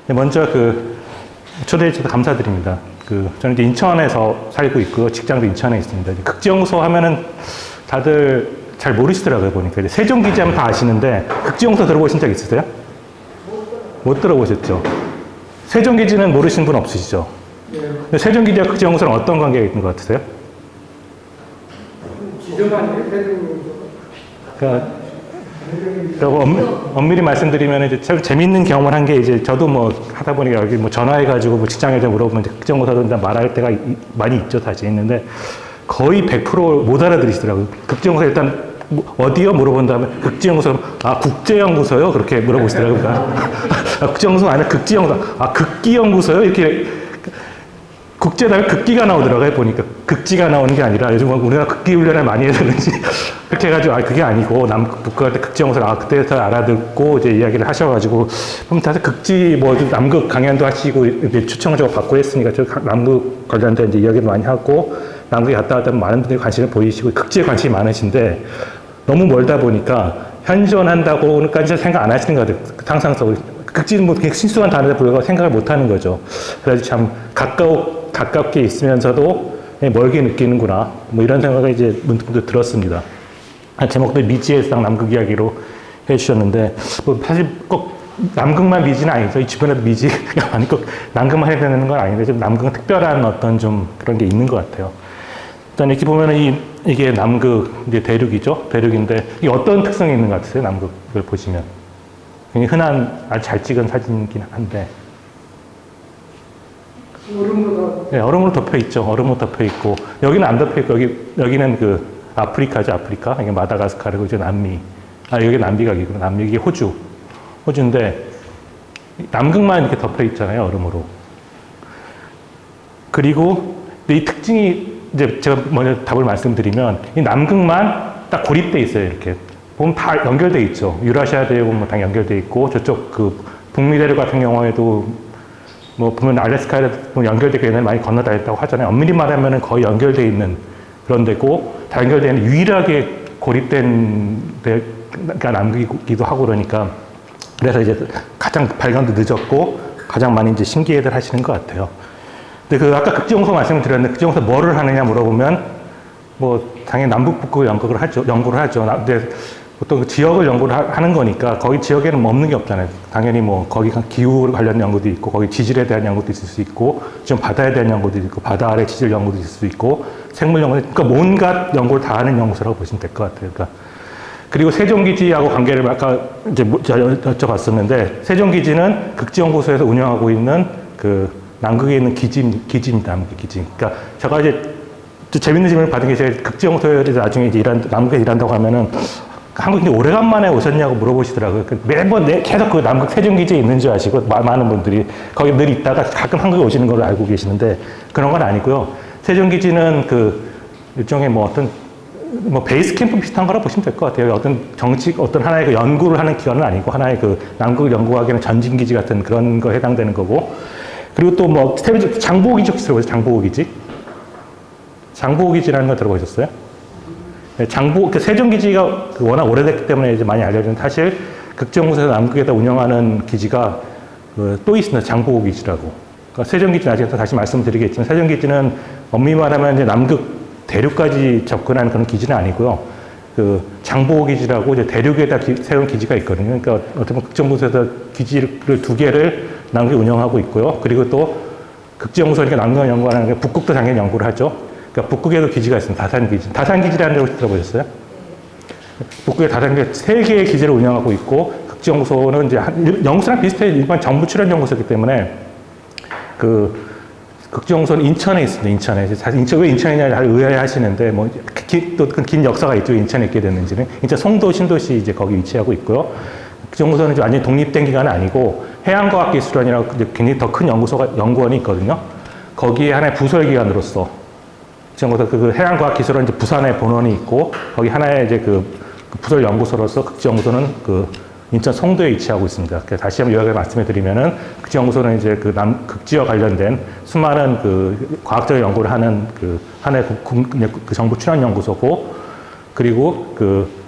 먼저 초대해 주셔서 감사드립니다. 저는 이제 인천에서 살고 있고 직장도 인천에 있습니다. 극지연구소 하면은 다들 잘 모르시더라고요, 보니까. 세종기지 하면 다 아시는데, 극지연구소 들어보신 적 있으세요? 못 들어보셨죠? 세종기지는 모르시는 분 없으시죠? 네. 세종기지와 극지연구소는 어떤 관계가 있는 것 같으세요? 지점 아니에요? 세종기지. 엄밀히 말씀드리면 이제 참 재밌는 경험을 한 게 이제 저도 뭐 하다 보니까 여기 뭐 전화해가지고 뭐 직장에 대해 물어보면 극지연구소도 말할 때가 많이 있죠, 사실 있는데 거의 100%못 알아들으시더라고요. 극지연구소 일단 어디요? 물어본 다음에 극지연구소, 국제연구소요? 그렇게 물어보시더라고요. 국제연구소 아니라 극지연구소, 극기연구소요? 이렇게 국제다음에 극기가 나오더라고요, 보니까. 극지가 나오는 게 아니라 요즘 우리가 극기 훈련을 많이 해야 되는지 그렇게 해가지고 그게 아니고 북극할 때 극지연구소를 그때부터 알아듣고 이제 이야기를 하셔가지고 그럼 다들 극지 뭐 남극 강연도 하시고 이제 추천을 좀 받고 했으니까 저 남극 관련된 이제 이야기를 많이 하고 남극에 갔다 왔다 많은 분들이 관심을 보이시고 극지에 관심이 많으신데 너무 멀다 보니까 현존한다고까지 생각 안 하시는 것 같아요. 항상 극지는 뭐 신수한 단어에 불과하고 생각을 못 하는 거죠. 그래서 참 가깝게 있으면서도 멀게 느끼는구나. 뭐 이런 생각을 이제 문득 들었습니다. 제목도 미지의 상 남극 이야기로 해주셨는데, 뭐 사실 꼭 남극만 미지는 아니죠. 이 주변에도 미지가 많이 꼭 남극만 해야 되는 건 아닌데, 좀 남극은 특별한 어떤 좀 그런 게 있는 것 같아요. 일단 이렇게 보면은 이게 남극, 이제 대륙이죠. 대륙인데, 이게 어떤 특성이 있는 것 같으세요? 남극을 보시면. 굉장히 흔한, 아주 잘 찍은 사진이긴 한데. 얼음으로 네, 얼음으로 덮여 있죠. 얼음으로 덮여 있고. 여기는 안 덮여 있고, 여기는 아프리카죠, 아프리카. 이게 마다가스카르고, 이제 남미. 여기 남미가 아니고, 남미, 이게 호주인데, 남극만 이렇게 덮여 있잖아요, 얼음으로. 그리고, 이 특징이, 이제 제가 먼저 답을 말씀드리면, 이 남극만 딱 고립돼 있어요, 이렇게. 보면 다 연결돼 있죠. 유라시아 대륙은 뭐 다 연결돼 있고, 저쪽 북미 대륙 같은 경우에도 뭐 보면 알래스카에 연결되게 옛날에 많이 건너다녔다고 하잖아요. 엄밀히 말하면 거의 연결돼 있는 그런 데고, 다 연결되어 있는 유일하게 고립된 데가 남극이기도 하고 그러니까, 그래서 이제 가장 발견도 늦었고, 가장 많이 이제 신기해들 하시는 것 같아요. 근데 아까 극지연구소 말씀을 드렸는데, 극지연구소 뭐를 하느냐 물어보면, 뭐, 당연히 남북, 북극 연구를 하죠. 근데 보통 지역을 연구를 하는 거니까, 거기 지역에는 뭐 없는 게 없잖아요. 당연히 뭐, 거기 기후 관련 연구도 있고, 거기 지질에 대한 연구도 있을 수 있고, 좀 바다에 대한 연구도 있고, 바다 아래 지질 연구도 있을 수 있고, 생물 연구, 그러니까 온갖 연구를 다 하는 연구소라고 보시면 될 것 같아요. 그러니까. 그리고 세종기지하고 관계를 아까 이제 여쭤봤었는데, 세종기지는 극지연구소에서 운영하고 있는 남극에 있는 기지입니다. 남극 기지. 그러니까 제가 이제 재밌는 질문을 받은 게 제가 극지연구소에 나중에 이제 남극에 일한다고 하면은 한국에 오래간만에 오셨냐고 물어보시더라고요. 매번 계속 남극 세종기지에 있는 줄 아시고, 많은 분들이 거기 늘 있다가 가끔 한국에 오시는 걸로 알고 계시는데, 그런 건 아니고요. 세종기지는 일종의 베이스 캠프 비슷한 거라 보시면 될 것 같아요. 어떤 하나의 연구를 하는 기관은 아니고, 하나의 남극을 연구하기에는 전진기지 같은 그런 거에 해당되는 거고, 그리고 또 장보고기지 혹시 들어보셨어요? 장보고기지? 장보고기지라는 거 들어보셨어요? 네, 세종기지가 워낙 오래됐기 때문에 이제 많이 알려졌는데, 사실 극지연구소에서 남극에다 운영하는 기지가 또 있습니다. 장보고기지라고. 그러니까 세종기지 나중에 다시 말씀드리겠지만, 세종기지는 엄밀히 말하면 이제 남극 대륙까지 접근하는 그런 기지는 아니고요. 장보고기지라고 이제 대륙에다 세운 기지가 있거든요. 그러니까 어떻게 보면 극지연구소에서 기지를 2개를 남극에 운영하고 있고요. 그리고 또 극지연구소니까 남극 연구하는 게 북극도 당연히 연구를 하죠. 그러니까 북극에도 기지가 있습니다. 다산기지. 다산기지라는 데 혹시 들어보셨어요? 북극에 다산기지 3개의 기지를 운영하고 있고, 극지연구소는 이제 연구소랑 비슷해요. 일반 정부 출연 연구소이기 때문에 극지연구소는 인천에 있습니다. 인천에. 사실 왜 인천이냐 잘 의아해 하시는데, 또 긴 역사가 있죠. 인천에 있게 됐는지는. 인천 송도, 신도시 이제 거기 위치하고 있고요. 극지연구소는 완전히 독립된 기관은 아니고, 해양과학기술원이라고 굉장히 더 큰 연구원이 있거든요. 거기에 하나의 부설기관으로서, 극지연구소 해양과학기술원 이제 부산에 본원이 있고, 거기 하나의 이제 부설 연구소로서 극지연구소는 인천 송도에 위치하고 있습니다. 다시 한번 요약을 말씀해 드리면은, 극지연구소는 이제 극지와 관련된 수많은 과학적 연구를 하는 하나의 정부 출연 연구소고, 그리고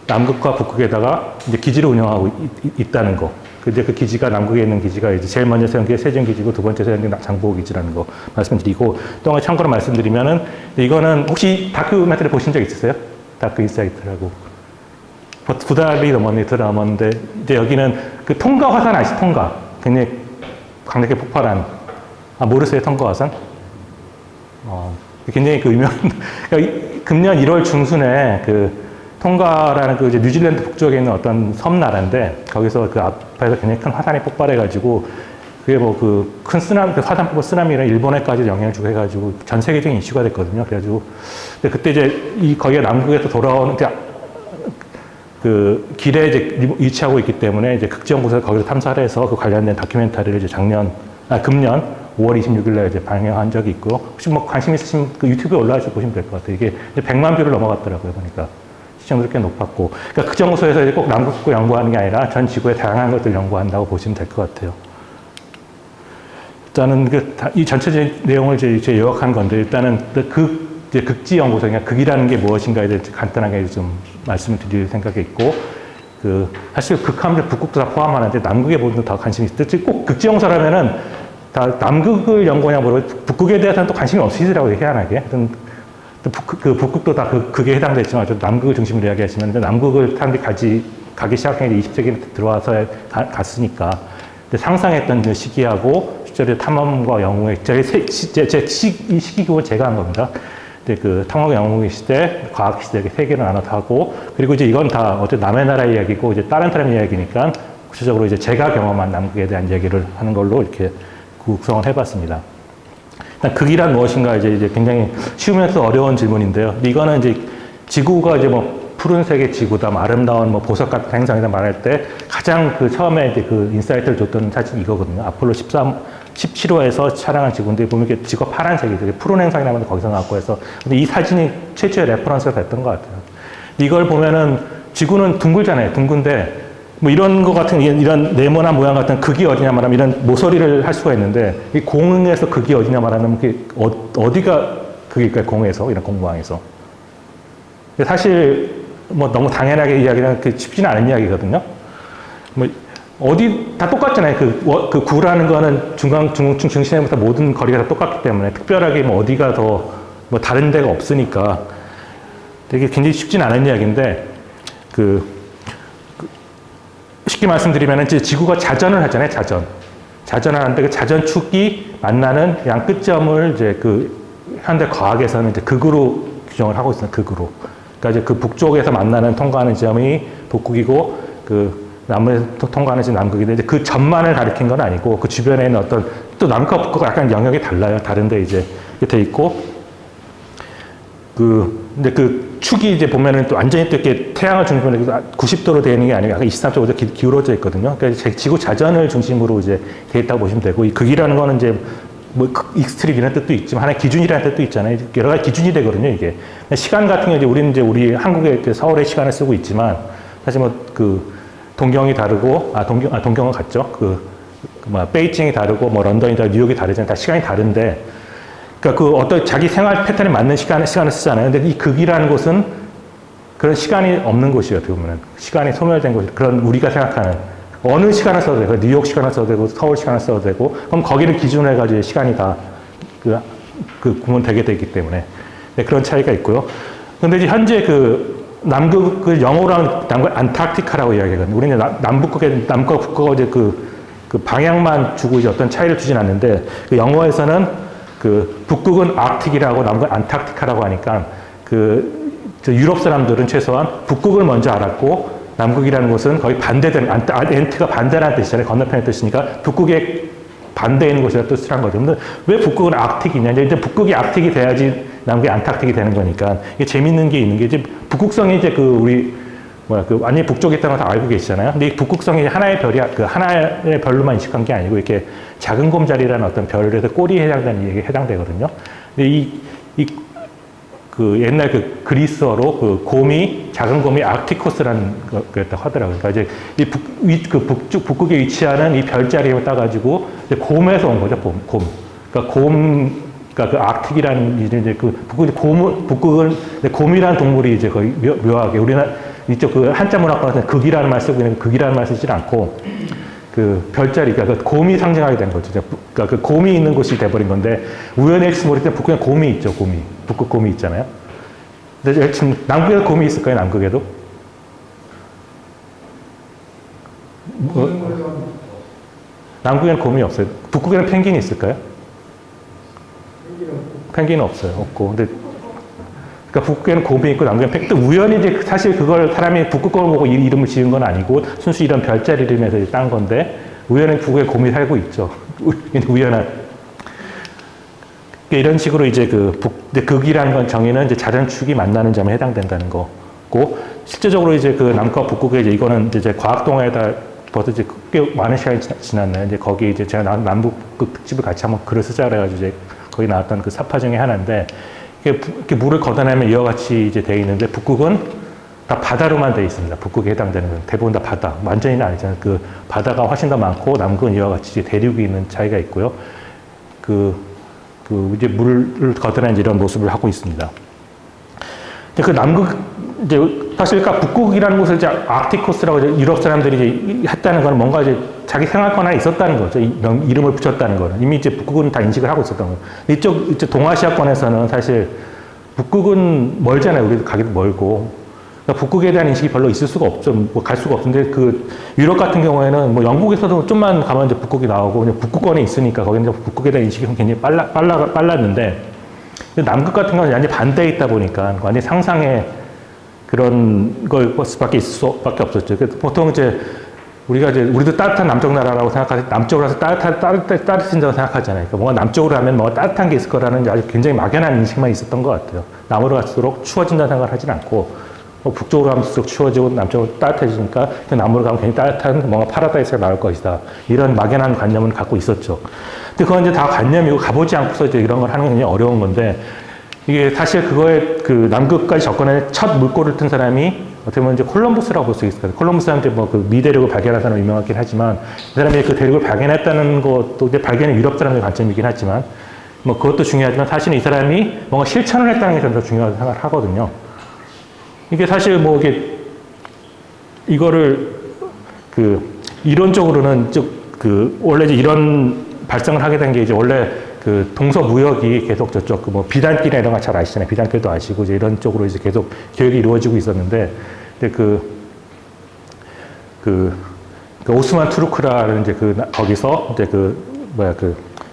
남극과 북극에다가 이제 기지를 운영하고 있다는 거. 이제 그 기지가 남극에 있는 기지가 이제 제일 먼저 세운 게 세종 기지고 두 번째 세운 게 장보고 기지라는 거 말씀드리고 또 참고로 말씀드리면은 이거는 혹시 다큐멘터리 보신 적 있으세요? 다크 인사이트라고. 9달이 넘었는데 이제 여기는 그 통가 화산 아시죠? 통가. 굉장히 강력하게 폭발한. 아, 모르세요? 통가 화산? 굉장히 그 유명한, 그러니까 금년 1월 중순에 그 통가라는 그 이제 뉴질랜드 북쪽에 있는 어떤 섬나라인데 거기서 그 앞에서 굉장히 큰 화산이 폭발해가지고 그게 뭐 그 큰 쓰나미, 그 화산 폭발 쓰나미랑 일본에까지 영향을 주고 해가지고 전 세계적인 이슈가 됐거든요. 그래가지고 근데 그때 이제 거기가 남극에서 돌아오는 그 길에 이제 위치하고 있기 때문에 이제 극지연구소에서 거기서 탐사를 해서 그 관련된 다큐멘터리를 이제 금년 5월 26일 날 이제 방영한 적이 있고요. 혹시 뭐 관심 있으시면 그 유튜브에 올라와서 보시면 될 것 같아요. 이게 이제 100만 뷰를 넘어갔더라고요. 보니까. 시청률이 꽤 높았고. 그러니까 극지연구소에서 이제 꼭 남극 연구하는 게 아니라 전 지구의 다양한 것들을 연구한다고 보시면 될 것 같아요. 일단은 이 전체적인 내용을 이제 요약한 건데 일단은 이제 극지연구소, 그러니까 극이라는 게 무엇인가에 대해 간단하게 좀 말씀을 드릴 생각이 있고, 사실 극하면 북극도 다 포함하는데 남극에 보면 더 관심이 있듯이 꼭 극지연구소라면은 다 남극을 연구하냐고 물어보면 북극에 대해서는 또 관심이 없으시더라고요, 희한하게. 북극도 다 극에 해당되지만 남극을 중심으로 이야기하시면 남극을 사람들이 가기 시작한 게 20세기에 들어와서 갔으니까. 상상했던 그 시기하고 실제로 탐험과 영웅의 이 시기고 제가 한 겁니다. 그 탐험과 영웅의 시대, 과학 시대 세 개를 나눠서 하고 그리고 이제 이건 다 어쨌든 남의 나라 이야기고 이제 다른 사람 이야기니까 구체적으로 이제 제가 경험한 남극에 대한 이야기를 하는 걸로 이렇게 구성을 해봤습니다. 일단 극이란 무엇인가 이제 굉장히 쉬우면서 어려운 질문인데요. 근데 이거는 이제 지구가 이제 뭐 푸른색의 지구다, 뭐 아름다운 뭐 보석 같은 행성이다 말할 때 가장 그 처음에 이제 그 인사이트를 줬던 사진이 이거거든요. 아폴로 17호에서 촬영한 지구인데 보면 이게 지구가 파란색이죠. 푸른 행성이라면 거기서 나왔고 해서. 근데 이 사진이 최초의 레퍼런스가 됐던 것 같아요. 이걸 보면은 지구는 둥글잖아요. 둥근데 뭐 이런 거 같은 이런 네모난 모양 같은 극이 어디냐 말하면 이런 모서리를 할 수가 있는데 이 공에서 극이 어디냐 말하면 그게 어디가 극일까요? 공에서 이런 공모항에서. 사실 뭐 너무 당연하게 이야기는 쉽지는 않은 이야기거든요. 뭐 어디 다 똑같잖아요. 그 구라는 거는 중심에부터 모든 거리가 다 똑같기 때문에 특별하게 뭐 어디가 더 뭐 다른 데가 없으니까 되게 굉장히 쉽지는 않은 이야기인데 쉽게 말씀드리면 이제 지구가 자전을 하잖아요. 자전을 하는데 그 자전축이 만나는 양 끝점을 이제 현대 과학에서는 이제 극으로 규정을 하고 있어요. 극으로. 그러니까 이제 그 북쪽에서 만나는 통과하는 지점이 북극이고 남에서 통과하는 지점이 남극인데 이제 그 점만을 가리킨 건 아니고 그 주변에 있는 어떤 또 남극과 북극과 약간 영역이 달라요. 다른데 이제 돼 있고 근데 그 축이 이제 보면은 또 완전히 또 이렇게 태양을 중심으로 90도로 되어 있는 게 아니고 약간 23도로 기울어져 있거든요. 그러니까 지구 자전을 중심으로 이제 돼 있다고 보시면 되고 이 극이라는 거는 이제 뭐 익스트림이라는 뜻도 있지만 하나의 기준이라는 뜻도 있잖아요. 여러 가지 기준이 되거든요, 이게. 시간 같은 경우 이제 우리는 우리 한국의 서울의 시간을 쓰고 있지만 사실 동경이 다르고 동경은 같죠. 베이징이 다르고 뭐 런던이 다르고 뉴욕이 다르잖아요. 다 시간이 다른데 그러니까 어떤 자기 생활 패턴에 맞는 시간을 쓰잖아요. 근데 이 극이라는 곳은 그런 시간이 없는 곳이에요, 어떻게 보면. 시간이 소멸된 곳, 그런 우리가 생각하는 어느 시간을 써도 되고, 뉴욕 시간을 써도 되고, 서울 시간을 써도 되고, 그럼 거기를 기준으로 해가지고 시간이 다 구분되게 되기 때문에. 네, 그런 차이가 있고요. 근데 이제 현재 남극, 영어로 하면 남극 안타르티카라고 이야기하거든요. 우리는 남극과 북극과 이제 그 방향만 주고 이제 어떤 차이를 주진 않는데, 영어에서는 북극은 아크틱이라고 남극은 안타르티카라고 하니까 유럽 사람들은 최소한 북극을 먼저 알았고 남극이라는 곳은 거의 반대되는 엔트가 반대라는 뜻이잖아요. 건너편의 뜻이니까 북극의 반대에 있는 곳이라는 뜻을 한 거죠. 근데 왜 북극은 아크틱이냐? 이제 북극이 아크틱이 돼야지 남극이 안타르틱이 되는 거니까 이게 재밌는 게 있는 게 이제 북극성이 이제 완전히 북쪽에 있다는 걸 다 알고 계시잖아요. 근데 이 북극성이 하나의 별이, 하나의 별로만 인식한 게 아니고, 이렇게 작은 곰자리라는 어떤 별에서 꼬리에 해당되는 얘기에 해당되거든요. 근데 옛날 그리스어로 작은 곰이 아크티코스라는 거였다 하더라고요. 그러니까 이제 북극에 위치하는 이 별자리를 따가지고 곰에서 온 거죠, 곰. 그러니까 아크틱이라는 이제 북극은 곰이라는 동물이 이제 거의 묘하게 우리나라 이쪽 한자 문학과 같은 극이라는 말 쓰고 있는 극이라는 말 쓰지 않고 그 별자리, 그러니까 그 곰이 상징하게 된 거죠. 그러니까 그 곰이 있는 곳이 돼버린 건데, 우연히 X 모를 때 북극에 곰이 있죠, 곰이. 북극 곰이 있잖아요. 근데 지금 남극에도 곰이 있을까요, 남극에도? 남극에는 곰이 없어요. 북극에는 펭귄이 있을까요? 펭귄은 없어요. 없고. 근데 그러니까 북극에는 곰이 있고 남극에는 펭귄. 또 우연히 이제 사실 그걸 사람이 북극곰을 보고 이 이름을 지은 건 아니고 순수 이런 별자리 이름에서 딴 건데 우연히 북극에 곰이 살고 있죠. 우연한. 그러니까 이런 식으로 이제 극이라는 건 정의는 이제 자전축이 만나는 점에 해당된다는 거고 실제적으로 이제 그 남극과 북극에 이제 이거는 이제 과학 동화에다 벌써 이제 꽤 많은 시간이 지났나요? 이제 거기 이제 제가 남북 특집을 같이 한번 글을 쓰자 그래가지고 이제 거기 나왔던 그 사파 중에 하나인데 이렇게 물을 걷어내면 이와 같이 이제 돼 있는데 북극은 다 바다로만 돼 있습니다. 북극에 해당되는 건 대부분 다 바다. 완전히는 아니잖아요. 그 바다가 훨씬 더 많고 남극은 이와 같이 이제 대륙이 있는 차이가 있고요. 이제 물을 걷어내는 이런 모습을 하고 있습니다. 그 남극 이제 사실 그러니까 북극이라는 곳을 이제 아크티코스라고 이제 유럽 사람들이 이제 했다는 건 뭔가 이제 자기 생활권에 있었다는 거죠. 이름을 붙였다는 거는 이미 이제 북극은 다 인식을 하고 있었던 거예요. 이쪽 동아시아권에서는 사실 북극은 멀잖아요. 우리도 가기도 멀고 그러니까 북극에 대한 인식이 별로 있을 수가 없죠. 뭐 갈 수가 없는데 그 유럽 같은 경우에는 뭐 영국에서도 좀만 가면 이제 북극이 나오고 그냥 북극권에 있으니까 거기는 이제 북극에 대한 인식이 굉장히 빨랐는데 남극 같은 경우는 완전히 반대에 있다 보니까 완전히 상상의 그런 걸 수밖에 있을 수밖에 없었죠. 보통 이제 우리도 따뜻한 남쪽 나라라고 생각하지 남쪽으로 해서 따뜻해진다고 생각하잖아요. 그러니까 뭔가 남쪽으로 하면 뭔가 따뜻한 게 있을 거라는 아주 굉장히 막연한 인식만 있었던 것 같아요. 남으로 갈수록 추워진다는 생각을 하진 않고 북쪽으로 가면서 추워지고 남쪽으로 따뜻해지니까 남으로 가면 굉장히 따뜻한 뭔가 파라다이스가 나올 것이다. 이런 막연한 관념을 갖고 있었죠. 근데 그건 이제 다 관념이고 가보지 않고서 이제 이런 걸 하는 게 굉장히 어려운 건데 이게 사실 그거에 그 남극까지 접근해 첫 물꼬를 튼 사람이 어떻게 보면 이제 콜럼버스라고 볼 수 있을 거예요. 콜럼버스한테 뭐 그 미대륙을 발견한 사람이 유명하긴 하지만 이 사람이 그 대륙을 발견했다는 것도 이제 발견은 유럽 사람들의 관점이긴 하지만 뭐 그것도 중요하지만 사실은 이 사람이 뭔가 실천을 했다는 게 더 중요하다고 생각을 하거든요. 이게 사실 뭐 이거를 이론적으로는 원래 이제 이런 발상을 하게 된 게 이제 원래 그 동서무역이 계속 저쪽 뭐 비단길이나 이런 거 잘 아시잖아요. 비단길도 아시고 이제 이런 쪽으로 이제 계속 교역이 이루어지고 있었는데 근데 오스만 투르크라는 이제 거기서 이제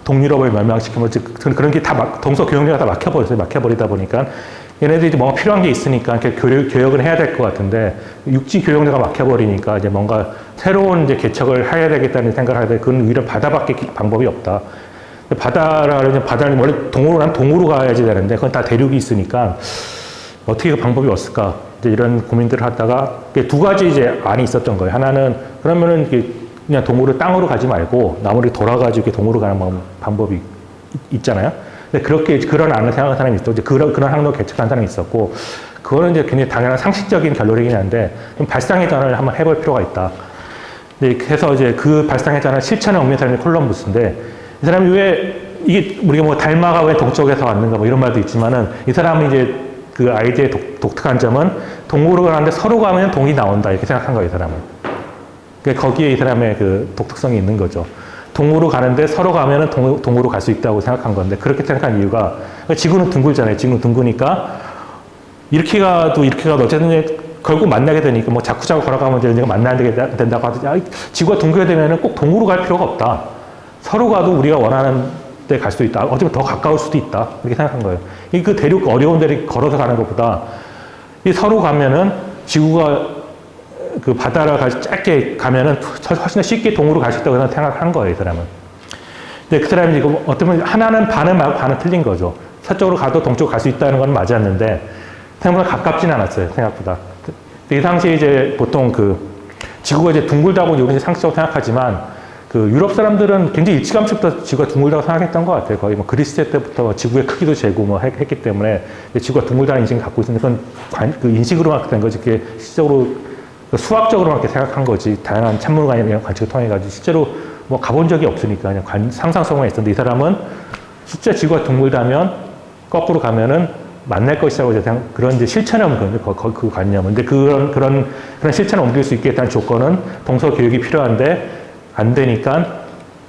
동유럽을 멸망시키면 그런 게 다 동서 교역로가 다 막혀버리다 보니까 얘네들이 뭔가 필요한 게 있으니까 이렇게 교역을 해야 될 것 같은데 육지 교역로가 막혀버리니까 이제 뭔가 새로운 이제 개척을 해야 되겠다는 생각을 하는데 그건 오히려 바다밖에 방법이 없다. 바다는 원래 동으로 가야지 되는데 그건 다 대륙이 있으니까 어떻게 그 방법이 없을까 이제 이런 고민들을 하다가 두 가지 이제 안이 있었던 거예요. 하나는 그러면은 그냥 땅으로 가지 말고 나무를 돌아가지고 동으로 가는 방법이 있잖아요. 근데 그런 안을 생각하는 사람이 있었고, 이제 그런 항로 개척한 사람이 있었고, 그거는 이제 굉장히 당연한 상식적인 결론이긴 한데, 좀 발상의 전환을 한번 해볼 필요가 있다. 네, 그래서 이제 그 발상의 전환을 실천에 옮긴 사람이 콜럼버스인데, 이 사람이 이게 우리가 뭐 달마가 왜 동쪽에서 왔는가 뭐 이런 말도 있지만은, 이 사람은 이제 그 아이디어의 독특한 점은 동으로 가는데 서로 가면 동이 나온다. 이렇게 생각한 거예요, 이 사람은. 그러니까 거기에 이 사람의 그 독특성이 있는 거죠. 동으로 가는데 서로 가면은 동으로 갈 수 있다고 생각한 건데 그렇게 생각한 이유가 지구는 둥글잖아요. 지구는 둥그니까 이렇게 가도 어쨌든 결국 만나게 되니까 뭐 자꾸 걸어가면 이제 만나야 된다고 하더니 지구가 둥글게 되면은 꼭 동으로 갈 필요가 없다. 서로 가도 우리가 원하는 데 갈 수도 있다. 어쩌면 더 가까울 수도 있다. 이렇게 생각한 거예요. 그 대륙 어려운 데를 걸어서 가는 것보다 서로 가면은 지구가 그 바다를 짧게 가면은 훨씬 더 쉽게 동으로 갈 수 있다고 생각한 거예요, 이 사람은. 근데 그 사람이 지금 어쩌면 하나는 반은 맞고 반은 틀린 거죠. 서쪽으로 가도 동쪽으로 갈 수 있다는 건 맞았는데 생각보다 가깝진 않았어요, 생각보다. 이 당시에 이제 보통 지구가 이제 둥글다고 우리는 상식적으로 생각하지만 유럽 사람들은 굉장히 일찌감치부터 지구가 둥글다고 생각했던 것 같아요. 거의 뭐 그리스 때부터 지구의 크기도 재고 뭐 했기 때문에 지구가 둥글다는 인식을 갖고 있는데 그건 인식으로 된 거지. 그게 실적으로 수학적으로 이렇게 생각한 거지. 다양한 천문관이나 관측을 통해가지고 실제로 뭐 가본 적이 없으니까 그냥 상상성만 있었는데 이 사람은 진짜 지구가 둥글다면 거꾸로 가면은 만날 것이라고 그런 이제 실천에 옮긴 거예요. 그 관념은. 근데 그런 실천을 옮길 수 있겠다는 조건은 동서 교육이 필요한데 안 되니까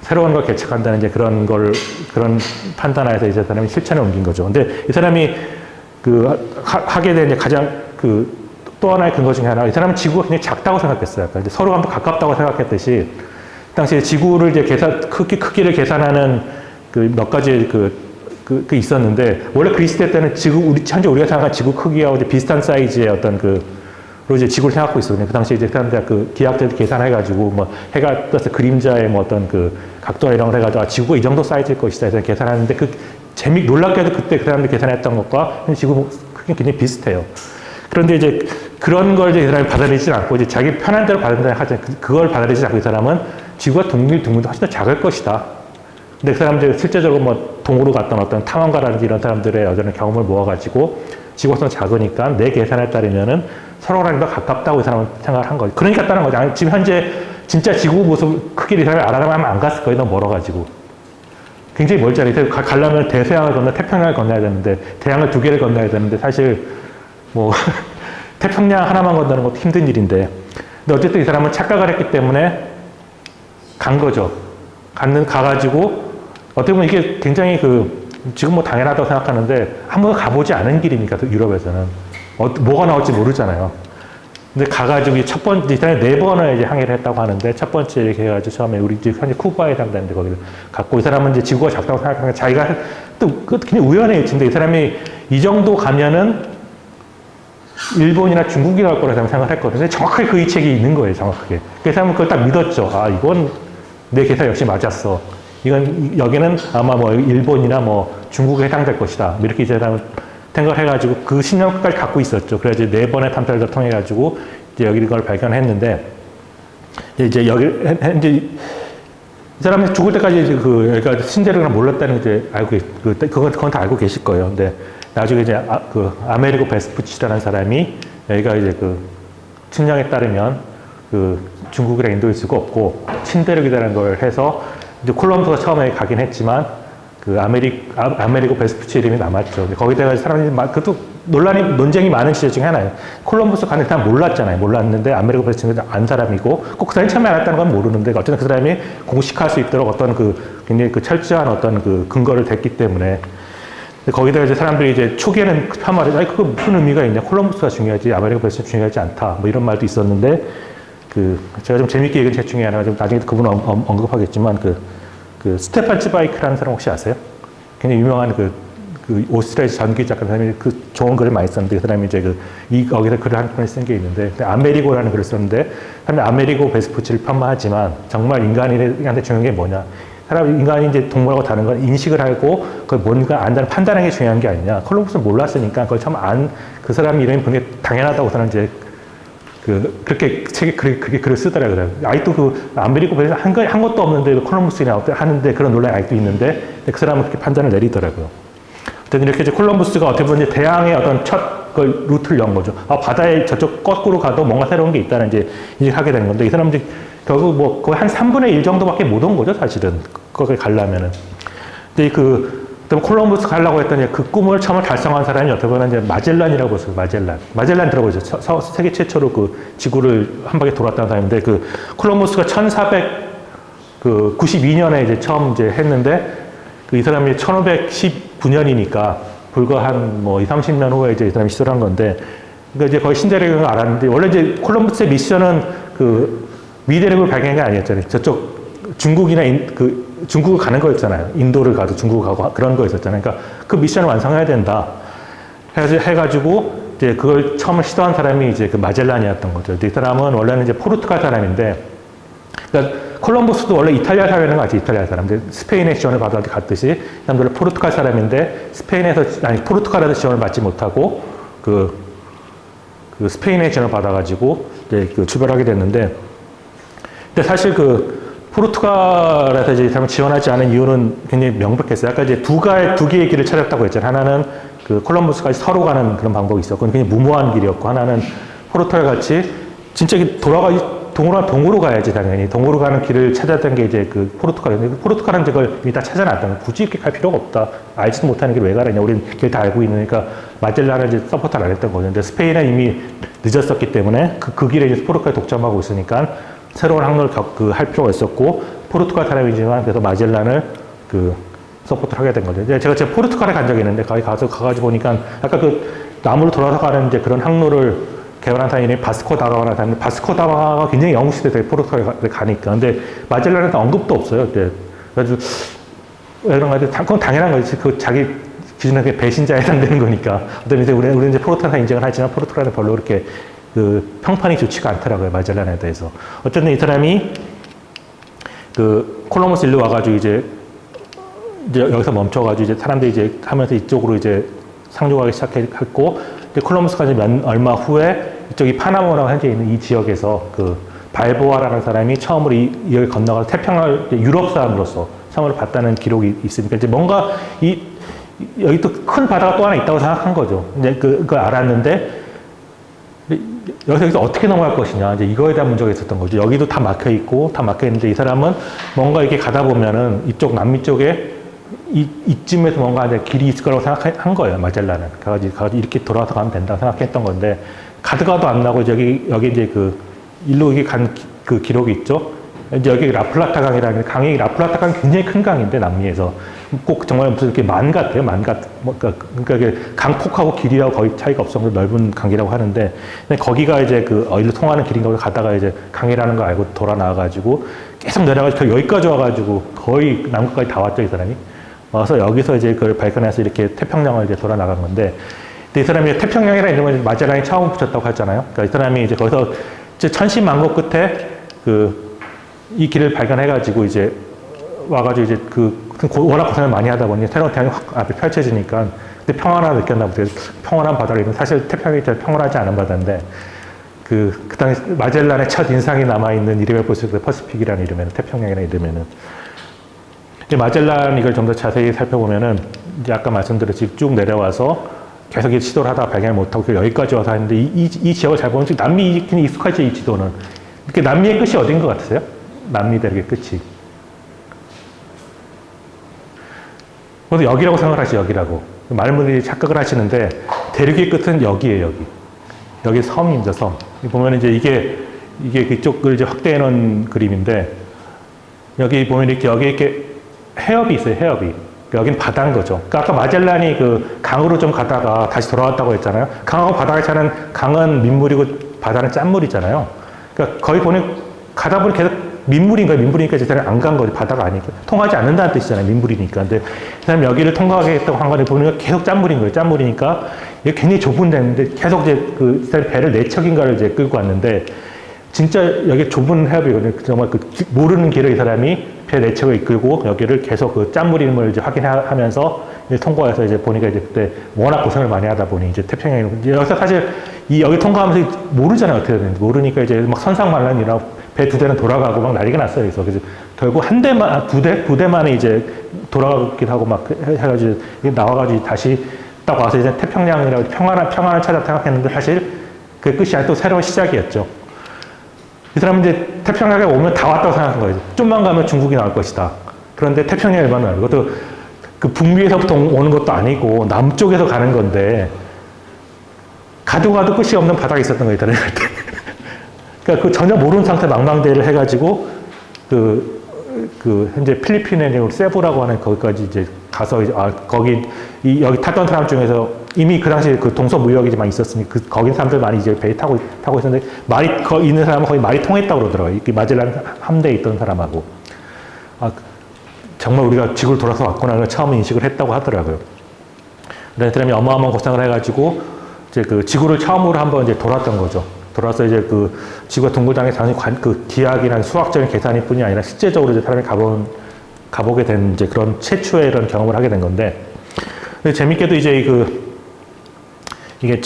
새로운 걸 개척한다는 이제 그런 판단하에서 이제 사람이 실천에 옮긴 거죠. 근데 이 사람이 하게 된 이제 가장 또 하나의 근거 중에 하나가 이 사람은 지구가 굉장히 작다고 생각했어요. 그러니까 이제 서로 한번 가깝다고 생각했듯이 당시에 지구를 이제 크기를 계산하는 몇 가지 있었는데 원래 그리스 때는 현재 우리가 생각한 지구 크기하고 이제 비슷한 사이즈의 어떤 로 이제 지구를 생각하고 있었거든요. 그 당시에 이제 사람들 기하학자들 계산해가지고 뭐 해가 떠서 그림자의 뭐 어떤 각도나 이런 걸 해가지고 지구가 이 정도 사이즈일 것이다 해서 계산하는데 놀랍게도 그때 그 사람들이 계산했던 것과 지구 크기는 굉장히 비슷해요. 그런데 이제 그런 걸 이제 이 사람이 받아들이지 않고 이제 자기 편한 대로 받아들이자 하지 그걸 받아들이지 않고 이 사람은 지구가 동물도 훨씬 더 작을 것이다. 근데 그 사람들이 실제적으로 뭐 동으로 갔던 어떤 탐험가라든지 이런 사람들의 어떤 경험을 모아가지고 지구가 작으니까 내 계산에 따르면은 서로랑 더 가깝다고 이 사람은 생각을 한 거죠. 그러니까 따른 거죠. 지금 현재 진짜 지구 모습 크기를 이 사람이 알아가면 안 갔을 거예요. 너무 멀어가지고. 굉장히 멀잖아요. 가려면 대서양을 건너 태평양을 건너야 되는데 대양을 2개를 건너야 되는데 사실 뭐 태평양 하나만 건너는 것도 힘든 일인데 근데 어쨌든 이 사람은 착각을 했기 때문에 간 거죠. 가가지고 어떻게 보면 이게 굉장히 지금 뭐 당연하다고 생각하는데 한 번도 가보지 않은 길이니까 유럽에서는 뭐가 나올지 모르잖아요. 근데 가가지고 이 사람이 4번을 이제 항해를 했다고 하는데 첫 번째 이렇게 해가지고 처음에 우리 지금 현재 쿠바에 산다는데 거기를 갔고 이 사람은 이제 지구가 작다고 생각하는 자기가 또 굉장히 우연의 일치인데 이 사람이 이 정도 가면은 일본이나 중국이 나올 거라고 생각을 했거든요. 정확하게 그 이책이 있는 거예요, 정확하게. 그 사람은 그걸 딱 믿었죠. 아, 이건 내 계산 역시 맞았어. 여기는 아마 뭐 일본이나 뭐 중국에 해당될 것이다. 이렇게 이제 생각을 해가지고 그 신념 끝까지 갖고 있었죠. 그래서 4번의 탐사를 통해가지고 이제 여기 이걸 발견했는데 이제 이 사람이 죽을 때까지 여기가 신대륙을 몰랐다는 이제 그건 다 알고 계실 거예요. 근데 나중에 이제 아메리고 베스푸치라는 사람이 여기가 이제 측량에 따르면 중국이랑 인도일 수가 없고 신대륙이라는 걸 해서 이제 콜럼버스가 처음에 가긴 했지만 아메리고 베스푸치 이름이 남았죠. 거기다가 사람들이 그것도 논쟁이 많은 시대 중에 하나예요. 콜럼버스 가는 사람 몰랐잖아요. 몰랐는데 아메리고 베스푸치는 안 사람이고 꼭 그 사람이 처음에 알았다는 건 모르는데 어쨌든 그 사람이 공식화할 수 있도록 어떤 굉장히 철저한 어떤 근거를 댔기 때문에 거기다가 이제 사람들이 이제 초기에는 폄하를 그거 무슨 의미가 있냐. 콜럼버스가 중요하지 아메리고 베스푸치 중요하지 않다. 뭐 이런 말도 있었는데 제가 좀 재밌게 읽은 책 중에 하나가 좀 나중에 그분 언급하겠지만 스테판 츠바이크라는 사람 혹시 아세요? 굉장히 유명한 오스트리아에서 전기 작가 사람이 좋은 글을 많이 썼는데 그 사람이 이제 여기서 글을 한 편을 쓴 게 있는데 아메리고라는 글을 썼는데 사람이 아메리고 베스푸치를 편마하지만 정말 인간한테 중요한 게 뭐냐? 인간이 이제 동물하고 다른 건 인식을 하고 그걸 뭔가 안다는 판단하는 게 중요한 게 아니냐? 콜럼버스는 몰랐으니까 그걸 참 그 사람 이름이 굉장히 당연하다고 저는 이제 그렇게 책에 그렇게 글을 쓰더라고요. 아직도 아메리고 베스푸치 한 것도 없는데 콜럼버스나 하는데 그런 논란이 아직도 있는데 그 사람은 그렇게 판단을 내리더라고요. 어쨌든 이렇게 이제 콜럼버스가 어떻게 보면 이제 대양의 어떤 첫 루트를 연 거죠. 바다에 저쪽 거꾸로 가도 뭔가 새로운 게 있다는 이제 인식하게 되는 건데 이 사람들이 결국 뭐 거의 한 3분의 1 정도밖에 못 온 거죠, 사실은. 거기 가려면은. 근데 콜럼버스 가려고 했더니 그 꿈을 처음 달성한 사람이 어떻게 보면 이제 마젤란이라고 했어요, 마젤란 들어보죠. 세계 최초로 지구를 한 바퀴 돌았다는 사람인데 콜럼버스가 1492년에 이제 처음 이제 했는데 이 사람이 1519년이니까 불과 한 뭐 30년 후에 이제 이 사람이 시도를 한 건데 그러니까 이제 거의 신대륙을 알았는데 원래 이제 콜럼버스의 미션은 미대륙을 발견한 게 아니었잖아요. 저쪽 중국이나 중국을 가는 거였잖아요. 인도를 가도 중국을 가고 그런 거였었잖아요. 그러니까 그 미션을 완성해야 된다. 해가지고 이제 그걸 처음 시도한 사람이 이제 마젤란이었던 거죠. 이 사람은 원래는 이제 포르투갈 사람인데, 그러니까 콜럼버스도 원래 이탈리아 사람이라는 거 알지? 이탈리아 사람. 스페인의 지원을 받아 갔듯이 이 사람들은 포르투갈 사람인데 포르투갈에서 지원을 받지 못하고 스페인의 지원을 받아가지고 이제 출발하게 됐는데, 근데 사실 포르투갈에서 이제 지원하지 않은 이유는 굉장히 명백했어요. 아까 이제 두 개의 길을 찾았다고 했잖아요. 하나는 콜럼버스까지 서로 가는 그런 방법이 있었고, 굉장히 무모한 길이었고, 하나는 포르투갈 같이 진짜 동으로 가야지, 당연히. 동으로 가는 길을 찾았던 게 이제 포르투갈인데, 포르투갈은 그걸 이미 다 찾아놨던 거예요. 굳이 이렇게 갈 필요가 없다. 알지도 못하는 길 왜 가느냐. 우리는 길 다 알고 있으니까 마젤란을 이제 서포트를 안 했던 거죠. 근데 스페인은 이미 늦었었기 때문에 그 길에 이제 포르투갈이 독점하고 있으니까 새로운 항로를 할 필요가 있었고, 포르투갈 사람이지만 그래서 마젤란을 서포트를 하게 된 거죠. 제가 포르투갈에 간 적이 있는데, 거기 가가지고 보니까, 아까 나무로 돌아서 가는 이제 그런 항로를 개발한 사람이 바스코 다가마라는 사람인데, 바스코 다가마가 굉장히 영국시대에 포르투갈에 가니까. 근데 마젤란에서 언급도 없어요. 그래가지고, 왜 그런가 하면, 그건 당연한 거지. 자기 기준에 배신자에 해당되는 거니까. 어떤 이제 우리는 이제 포르투갈 인정을 하지만, 포르투갈은 별로 그렇게 평판이 좋지가 않더라고요. 마젤란에 대해서. 어쨌든 이 사람이 콜럼버스 일로 와가지고 이제 여기서 멈춰가지고 이제 사람들이 이제 하면서 이쪽으로 이제 상륙하기 시작했고, 콜럼버스까지 얼마 후에 이쪽이 파나마라고 현재 있는 이 지역에서 발보아라는 사람이 처음으로 이걸 건너가서 태평양을 유럽 사람으로서 처음으로 봤다는 기록이 있으니까 이제 뭔가 여기 또 큰 바다가 또 하나 있다고 생각한 거죠. 이제 그걸 알았는데 여기서 어떻게 넘어갈 것이냐, 이제 이거에 대한 문제가 있었던 거죠. 여기도 다 막혀 있고, 다 막혀 있는데 이 사람은 뭔가 이렇게 가다 보면은 이쪽 남미 쪽에 이쯤에서 뭔가 이제 길이 있을 거라고 생각한 거예요, 마젤란은. 가가지고 이렇게 돌아서 가면 된다고 생각했던 건데, 가드가도 안 나고 여기 이제 일로 이게 간 기록이 있죠. 이제 여기 라플라타 강이라는 강이, 라플라타 강이 굉장히 큰 강인데, 남미에서. 꼭 정말 무슨 이렇게 만 같아요. 그러니까 이게 강폭하고 길이하고 거의 차이가 없어서 넓은 강이라고 하는데, 근데 거기가 이제 일로 통하는 길인가 보다 가다가 이제 강이라는 걸 알고 돌아 나와가지고 계속 내려가지고 여기까지 와가지고 거의 남극까지 다 왔죠, 이 사람이. 와서 여기서 이제 그걸 발견해서 이렇게 태평양을 이제 돌아 나간 건데, 근데 이 사람이 태평양이라는 이름을 마젤란이 처음 붙였다고 했잖아요. 그러니까 이 사람이 이제 거기서 이제 천신만고 끝에 이 길을 발견해가지고 이제 와가지고 이제 워낙 고생을 많이 하다 보니 새로운 태양이 확 앞에 펼쳐지니까 그때 평안함을 느꼈나 보세요. 평안한 바다를 있는, 사실 태평양이 잘 평안하지 않은 바다인데 그 당시 마젤란의 첫 인상이 남아있는 이름을 볼 수 있어요. 퍼시픽이라는 이름에는, 태평양이라는 이름에는. 이제 마젤란 이걸 좀 더 자세히 살펴보면은 이제 아까 말씀드렸듯이 쭉 내려와서 계속 시도를 하다가 발견을 못하고 여기까지 와서 했는데 이 지역을 잘 보면 남미 익숙하죠, 이 지도는. 이렇게 남미의 끝이 어딘 것 같으세요? 남미 대륙의 끝이. 그래서 여기라고 생각을 하시, 여기라고. 많은 분들이 착각을 하시는데, 대륙의 끝은 여기에요, 여기 섬입니다, 섬. 보면 이제 이게 그쪽을 이제 확대해 놓은 그림인데, 여기 보면 여기 이렇게 해협이 있어요, 해협이. 여긴 바다인 거죠. 그러니까 아까 마젤란이 강으로 좀 가다가 다시 돌아왔다고 했잖아요. 강하고 바다에 사는, 강은 민물이고 바다는 짠물이잖아요. 그러니까 거의 보면 가다 보니 계속 민물이니까 이 사람이 안 간 거지, 바다가 아니니까. 통하지 않는다는 뜻이잖아요, 민물이니까. 근데 이 사람이 여기를 통과하겠다고 한 거를 보니까 계속 짠물인 거예요, 짠물이니까. 이게 굉장히 좁은 데인데 계속 이제 이 사람이 배를 4척인가를 이제 끌고 왔는데, 진짜 여기 좁은 해협이거든요. 정말 모르는 길을 이 사람이 배 4척을 이끌고 여기를 계속 짠물임을 이제 확인하면서 통과해서 이제 보니까 이제 그때 워낙 고생을 많이 하다 보니 이제 태평양이, 여기서 사실 여기 통과하면서 모르잖아요, 어떻게 되는지. 모르니까 이제 막 선상만란이라 배 2대는 돌아가고 막 난리가 났어요. 그래서 결국 한 대만, 두 대만에 이제 돌아가기도 하고 막 해가지고 나와가지고 다시 딱 와서 이제 태평양이라고 평안을 찾아 생각했는데 사실 그 끝이 아니고 또 새로운 시작이었죠. 이 사람은 이제 태평양에 오면 다 왔다고 생각한 거예요. 좀만 가면 중국이 나올 것이다. 그런데 태평양에 얼마나, 이것도 북미에서부터 오는 것도 아니고 남쪽에서 가는 건데, 가도 끝이 없는 바닥에 있었던 거예요, 다른 때. 그러니까 전혀 모르는 상태 망망대해를 해가지고, 현재 필리핀의 세부라고 하는 거기까지 이제 가서, 여기 탔던 사람 중에서 이미 그 당시에 동서무역이지만 있었으니 거기 사람들 많이 이제 배에 타고 있었는데, 있는 사람은 거의 말이 통했다고 그러더라고요. 마젤란 함대에 있던 사람하고. 정말 우리가 지구를 돌아서 왔구나, 를 처음 인식을 했다고 하더라고요. 그런 사람이 어마어마한 고생을 해가지고, 이제 지구를 처음으로 한번 이제 돌았던 거죠. 돌아서 이제 지구가 둥글다는 게 단순히 기하학이나 수학적인 계산일 뿐이 아니라 실제적으로 이제 사람이 가보게 된 이제 그런 최초의 이런 경험을 하게 된 건데, 재밌게도 이제 이게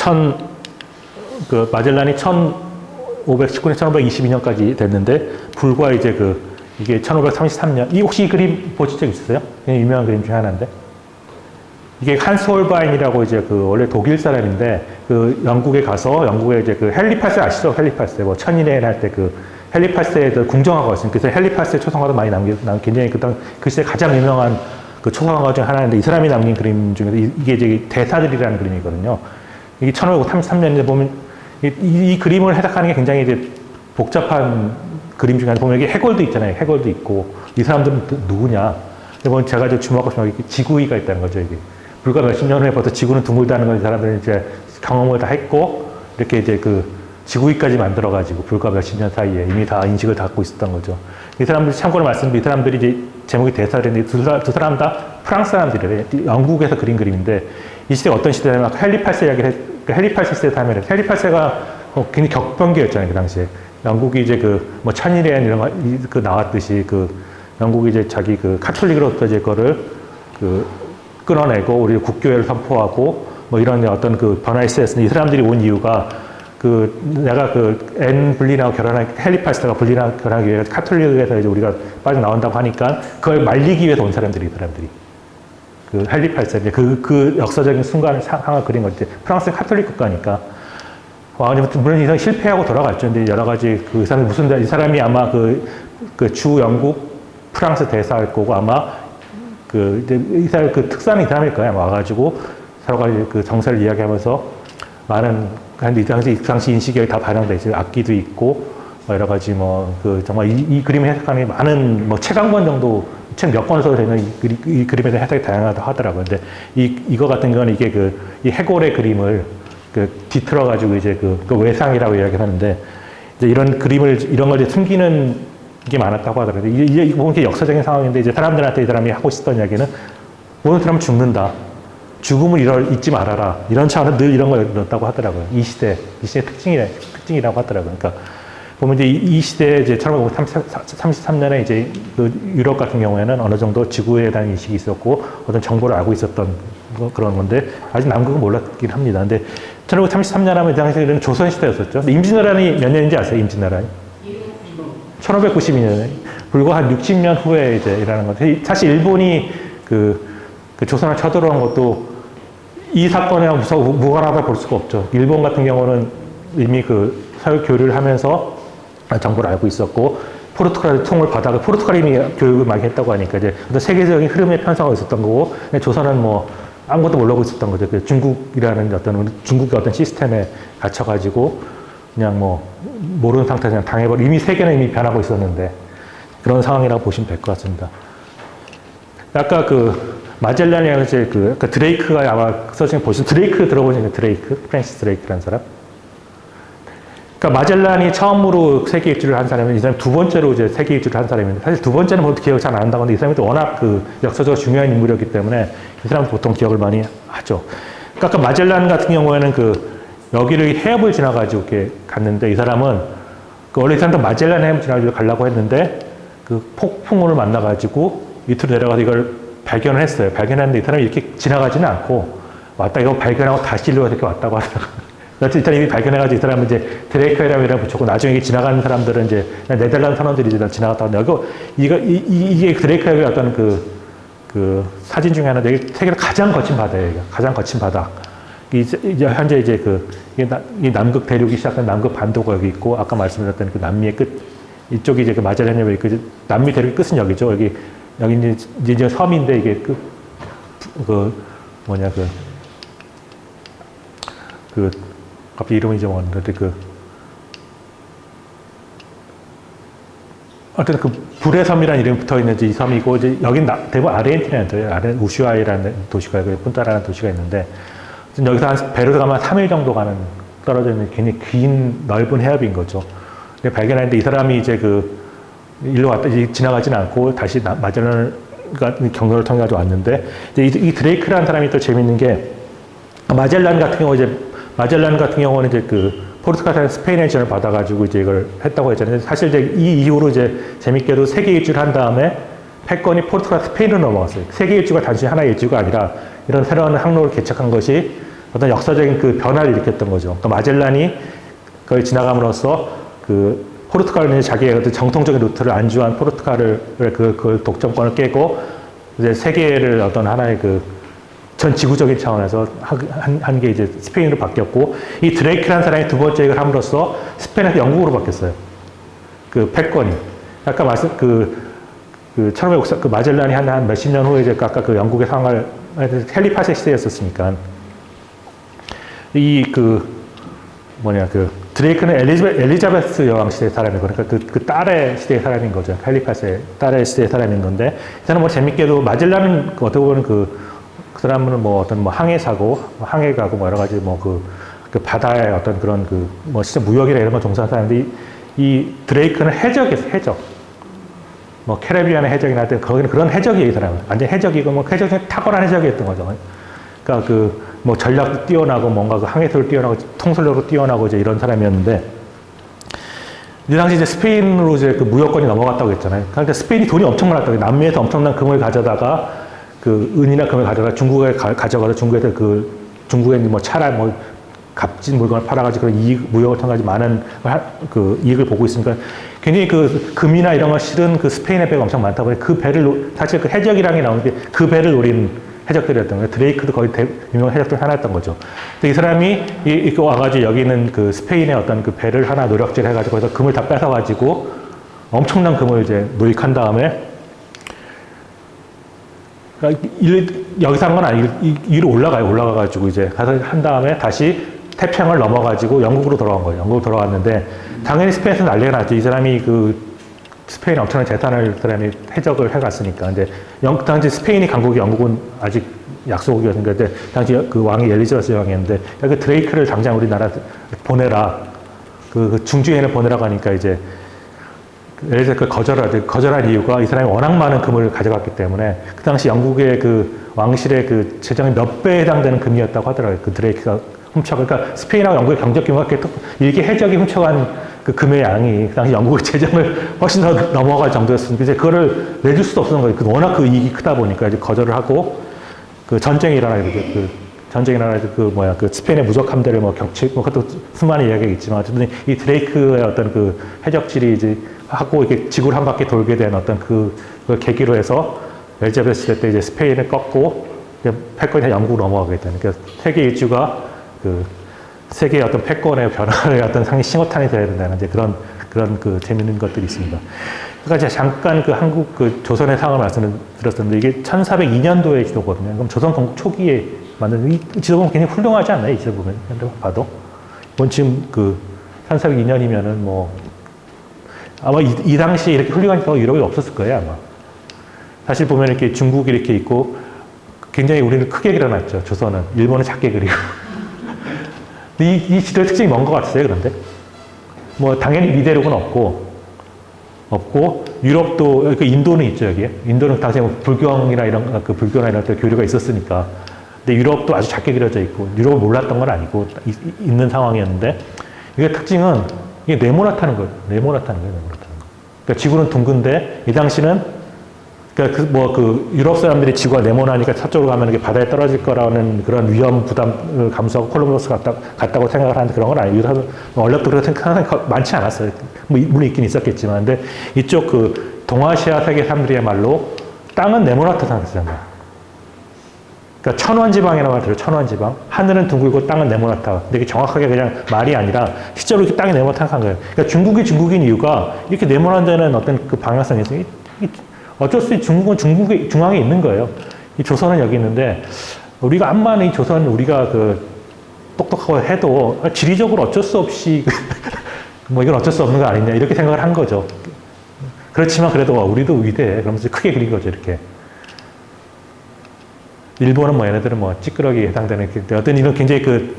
마젤란이 1519년, 1522년까지 됐는데, 불과 이제 이게 1533년, 혹시 이 그림 보신 적 있으세요? 굉장히 유명한 그림 중에 하나인데. 이게 한스 홀바인이라고 이제 원래 독일 사람인데, 영국에 가서, 영국에 이제 헬리파스 아시죠? 헬리파스. 천인의 할 때 헬리파스에 궁정화가 있으니까, 그래서 헬리파스의 초상화도 많이 굉장히 그 시대 가장 유명한 초상화 중에 하나인데, 이 사람이 남긴 그림 중에서 이게 이제 대사들이라는 그림이거든요. 이게 1533년에 보면, 이 그림을 해석하는 게 굉장히 이제 복잡한 그림 중에 하나 보면 여기 해골도 있잖아요. 해골도 있고 이 사람들은 누구냐? 이번 제가 이제 주목하고 싶은 게 지구위가 있다는 거죠. 이게 불과 몇십 년 후에 벌써 지구는 둥글다는 걸 이 사람들은 이제 경험을 다 했고 이렇게 이제 그 지구위까지 만들어가지고 불과 몇십 년 사이에 이미 다 인식을 다 갖고 있었던 거죠. 이 사람들이 참고로 말씀드린 이 사람들이 이제 제목이 대사인데 두 사람 다 프랑스 사람들이래요. 영국에서 그린 그림인데 이 시대가 어떤 시대냐면 헨리 8세 이야기를 헨리 8세 시대 하면 헨리 8세가 굉장히 격변기였잖아요. 그 당시에. 영국이 이제 뭐 천일엔 이런 거 그 나왔듯이 영국이 이제 자기 카톨릭으로부터 이제 거를 끊어내고 우리 국교회를 선포하고 뭐 이런 어떤 변화의 시대였는데 이 사람들이 온 이유가 내가 앤 불린하고 헨리 8세가 불린하고 결혼하기 위해 카톨릭에서 이제 우리가 빠져나온다고 하니까 그걸 말리기 위해서 온 사람들이 이 사람들이. 헨리 8세, 그 역사적인 순간을 상황을 그린 거지. 프랑스는 카톨릭 국가니까. 물론 이 사람이 실패하고 돌아갔죠. 근데 여러 가지 이 사람이 아마 주 영국 프랑스 대사일 거고 아마 이 사람 특사는 이 사람일 거예요. 아마 와가지고 서로 정세를 이야기하면서 많은 이 당시 인식이 다 반영돼 있어요. 악기도 있고 여러 가지 정말 이 그림을 해석하는 많은 책 한 권 정도 책 몇 권을 써도 되는 이 그림에 대한 해석이 다양하다고 하더라고요. 근데 이거 같은 경우는 이게 이 해골의 그림을 뒤틀어가지고 이제 외상이라고 이야기를 하는데 이제 이런 걸 이제 숨기는 게 많았다고 하더라고요. 이게 보면 이게 역사적인 상황인데 이제 사람들한테 이 사람이 하고 싶던 이야기는 모든 사람은 죽는다. 죽음을 잊지 말아라. 이런 차원은 늘 이런 걸 넣었다고 하더라고요. 이 시대의 특징이라고 하더라고요. 그러니까 보면 이제 이 시대에 이제 1933년에 이제 유럽 같은 경우에는 어느 정도 지구에 대한 인식이 있었고 어떤 정보를 알고 있었던 그런 건데 아직 남극은 몰랐긴 합니다. 근데 1933년 하면 이 당시에는 조선시대였었죠. 임진왜란이 몇 년인지 아세요? 임진왜란이? 1592년에 불과 한 60년 후에 이제 일어나는 건데 사실 일본이 조선을 쳐들어온 것도 이 사건이랑 무관하다 볼 수가 없죠. 일본 같은 경우는 이미 사회 교류를 하면서 정보를 알고 있었고 포르투갈의 통을 받아가 포르투갈이 이미 교육을 많이 했다고 하니까 이제 어떤 세계적인 흐름의 편성이 있었던 거고 조선은 아무것도 모르고 있었던 거죠. 중국이라는 중국의 어떤 시스템에 갇혀가지고 그냥 모르는 상태에서 그냥 당해버리고 이미 세계는 이미 변하고 있었는데 그런 상황이라고 보시면 될 것 같습니다. 아까 마젤란이라는 이제 드레이크가 아마 써진 드레이크 들어보시나요? 프랜시스 드레이크라는 사람? 그러니까 마젤란이 처음으로 세계 일주를 한 사람은 이 사람이 두 번째로 이제 세계 일주를 한 사람인데 사실 두 번째는 보통 기억을 잘 안 한다고 하는데 이 사람이 또 워낙 역사적으로 중요한 인물이었기 때문에 이 사람은 보통 기억을 많이 하죠. 그러니까 아까 마젤란 같은 경우에는 여기를 해협을 지나가지고 이렇게 갔는데 이 사람은 원래 이 사람도 마젤란 해협을 지나가지고 가려고 했는데 폭풍우를 만나가지고 밑으로 내려가서 이걸 발견을 했어요. 발견했는데 이 사람이 이렇게 지나가지는 않고 왔다 이거 발견하고 다시 일로 이렇게 왔다고 하더라고요. 일단 이미 발견해가지고 이 사람은 이제 드레이크이라고 붙였고 나중에 지나가는 사람들은 이제 네덜란드 선원들이 이제 지나갔다 왔는데 이게 드레이크의 어떤 사진 중에 하나인데 이게 세계에서 가장 거친 바다예요. 가장 거친 바다. 이제 현재 이제 이 남극 대륙이 시작된 남극 반도가 여기 있고 아까 말씀드렸던 남미의 끝 이쪽이 이제 마젤란 해협이 남미 대륙의 끝은 여기죠. 여기 이제 섬인데 이게 갑자기 이름을 잊어먹었는데 어쨌든 불의 섬이라는 이름이 붙어 있는 이 섬이고 이제 여긴 대부분 아르헨티나예요. 우슈아이라는 도시가 있고 푼타라는 도시가 있는데 여기서 배로 가면 3일 정도 떨어져 있는 굉장히 긴 넓은 해협인 거죠. 발견했는데 이 사람이 이제 일로 왔다 지나가지는 않고 다시 마젤란 경로를 통해 가지고 왔는데 이 드레이크라는 사람이 또 재밌는 게 마젤란 같은 경우는 이제 포르투갈에서 스페인의 지원을 받아가지고 이제 이걸 했다고 했잖아요. 사실 이제 이 이후로 이제 재밌게도 세계 일주를 한 다음에 패권이 포르투갈 스페인으로 넘어갔어요. 세계 일주가 단순히 하나의 일주가 아니라 이런 새로운 항로를 개척한 것이 어떤 역사적인 변화를 일으켰던 거죠. 그러니까 마젤란이 그걸 지나감으로써 포르투갈은 자기의 어떤 정통적인 루트를 안주한 포르투갈을 그 독점권을 깨고 이제 세계를 어떤 하나의 전 지구적인 차원에서 한 게 이제 스페인으로 바뀌었고 이 드레이크라는 사람이 두 번째 이걸 함으로써 스페인에서 영국으로 바뀌었어요. 패권이 아까 말씀 처음에 마젤란이 한 몇십 년 후에 이제 아까 영국의 상황을 헨리 8세 시대였었으니까 드레이크는 엘리자베스 여왕 시대의 사람이고, 그러니까 그 딸의 시대의 사람인 거죠. 칼리파스의 딸의 시대의 사람인 건데, 이 사람은 뭐 재밌게도 마젤란은 어떻게 보면 그 사람은 뭐 어떤 뭐 항해사고, 항해 가고 뭐 여러 가지 뭐 그 바다의 어떤 그런 뭐 진짜 무역이나 이런 거 종사하는 사람인데, 이 드레이크는 해적이었어, 해적. 뭐 캐리비안의 해적이나 할 때 거기는 그런 해적이에요, 이 사람은. 완전 해적이고 뭐 해적이 탁월한 해적이었던 거죠. 그러니까 뭐 전략도 뛰어나고 뭔가 그 항해술로 뛰어나고 통솔력으로 뛰어나고 이제 이런 사람이었는데, 이 당시 이제 스페인으로 이제 그 무역권이 넘어갔다고 했잖아요. 그러니까 스페인이 돈이 엄청 많았다고. 남미에서 엄청난 금을 가져다가 그 은이나 금을 가져다가 중국에 가져가서 중국에서 중국에 뭐 차라 뭐 값진 물건을 팔아가지고 그런 무역을 통해 많은 그 이익을 보고 있으니까 굉장히 그 금이나 이런 걸 실은 그 스페인의 배가 엄청 많다 보니 그 배를 사실 그 해적이랑이 나오는데 그 배를 노린 해적들이었던 거예요. 드레이크도 거의 유명한 해적들 하나였던 거죠. 근데 이 사람이 이렇게 와가지고 여기 있는 그 스페인의 어떤 그 배를 하나 노력질 해가지고 그래서 금을 다 뺏어가지고 엄청난 금을 이제 노획한 다음에, 그러니까 여기서 한 건 아니고 위로 올라가가지고 이제 가서 한 다음에 다시 태평양을 넘어가지고 영국으로 돌아온 거예요. 영국으로 돌아왔는데 당연히 스페인에서 난리가 났죠. 이 사람이 그 스페인 엄청난 재산을 사람이 해적을 해갔으니까. 근데 당시 스페인이 강국이 영국은 아직 약소국이었는데 당시 그 왕이 엘리자베스 왕이었는데 그 드레이크를 당장 우리나라 보내라. 그 중주에는 보내라고 하니까 이제 엘리자베스가 거절한 이유가 이 사람이 워낙 많은 금을 가져갔기 때문에 그 당시 영국의 그 왕실의 그 재정의 몇 배에 해당되는 금이었다고 하더라고요. 그 드레이크가 그러니까 스페인하고 영국의 경제 규모가 이렇게 해적이 훔쳐간 그 금의 양이 그 당시 영국의 재정을 훨씬 더 넘어갈 정도였으니까 이제 그거를 내줄 수도 없었던 거예요. 워낙 그 이익이 크다 보니까 이제 거절을 하고 그 전쟁이 일어나게 되죠. 전쟁이 일어나서 그 스페인의 무적 함대를 뭐 그것도 수많은 이야기가 있지만 어쨌든 이 드레이크의 어떤 그 해적질이 이제 하고 이렇게 지구를 한 바퀴 돌게 된 어떤 그걸 계기로 해서 엘리자베스 시대 때 이제 스페인을 꺾고 패권이 영국으로 넘어가게 되는, 그러니까 세계 일주가 그 세계의 어떤 패권의 변화의 어떤 상위 신호탄이 되어야 된다는 이제 그런 그 재밌는 것들이 있습니다. 그러니까 제가 잠깐 그 한국 그 조선의 상황을 말씀드렸었는데 이게 1402년도의 지도거든요. 그럼 조선 건국 초기에 만든 이 지도 보면 굉장히 훌륭하지 않나요? 이 지도 보면 현대 봐도. 이건 지금 그 1402년이면은 뭐 아마 이 당시에 이렇게 훌륭한 지도가 유럽에 없었을 거예요, 아마. 사실 보면 이렇게 중국이 이렇게 있고 굉장히 우리는 크게 그려놨죠. 조선은. 일본은 작게 그리고. 이 지도의 특징이 뭔 것 같으세요, 그런데? 뭐, 당연히 미대륙은 없고, 유럽도, 그 인도는 있죠, 여기에. 인도는 당시에 뭐 불교나 이런 데 교류가 있었으니까. 근데 유럽도 아주 작게 그려져 있고, 유럽을 몰랐던 건 아니고, 있는 상황이었는데, 이게 특징은, 이게 네모나타는 거예요. 네모나타는 거예요. 그러니까 지구는 둥근데, 이 당시는 그러니까 유럽 사람들이 지구가 네모나니까 서쪽으로 가면 이게 바다에 떨어질 거라는 그런 위험 부담을 감수하고 콜럼버스 갔다고 생각을 하는데 그런 건 아니에요. 유럽은 원래부터 그렇게 생각하는 많지 않았어요. 뭐 물론 있긴 있었겠지만, 근데 이쪽 그 동아시아 세계 사람들이야말로 땅은 네모나타라고 쓰잖아요. 그러니까 천원지방이라고 하더라고요. 천원지방. 하늘은 둥글고 땅은 네모나타. 근데 이게 정확하게 그냥 말이 아니라 실제로 이렇게 땅이 네모나타한 거예요. 그러니까 중국이 중국인 이유가 이렇게 네모난 데는 어떤 그 방향성이 있어요. 어쩔 수 없이 중국은 중앙에 있는 거예요. 이 조선은 여기 있는데, 우리가 암만 이 조선 우리가 그 똑똑하고 해도 지리적으로 어쩔 수 없이 뭐 이건 어쩔 수 없는 거 아니냐 이렇게 생각을 한 거죠. 그렇지만 그래도 우리도 위대해. 그러면서 크게 그린 거죠, 이렇게. 일본은 뭐 얘네들은 뭐 찌끄러기에 해당되는 어떤 이런 굉장히 그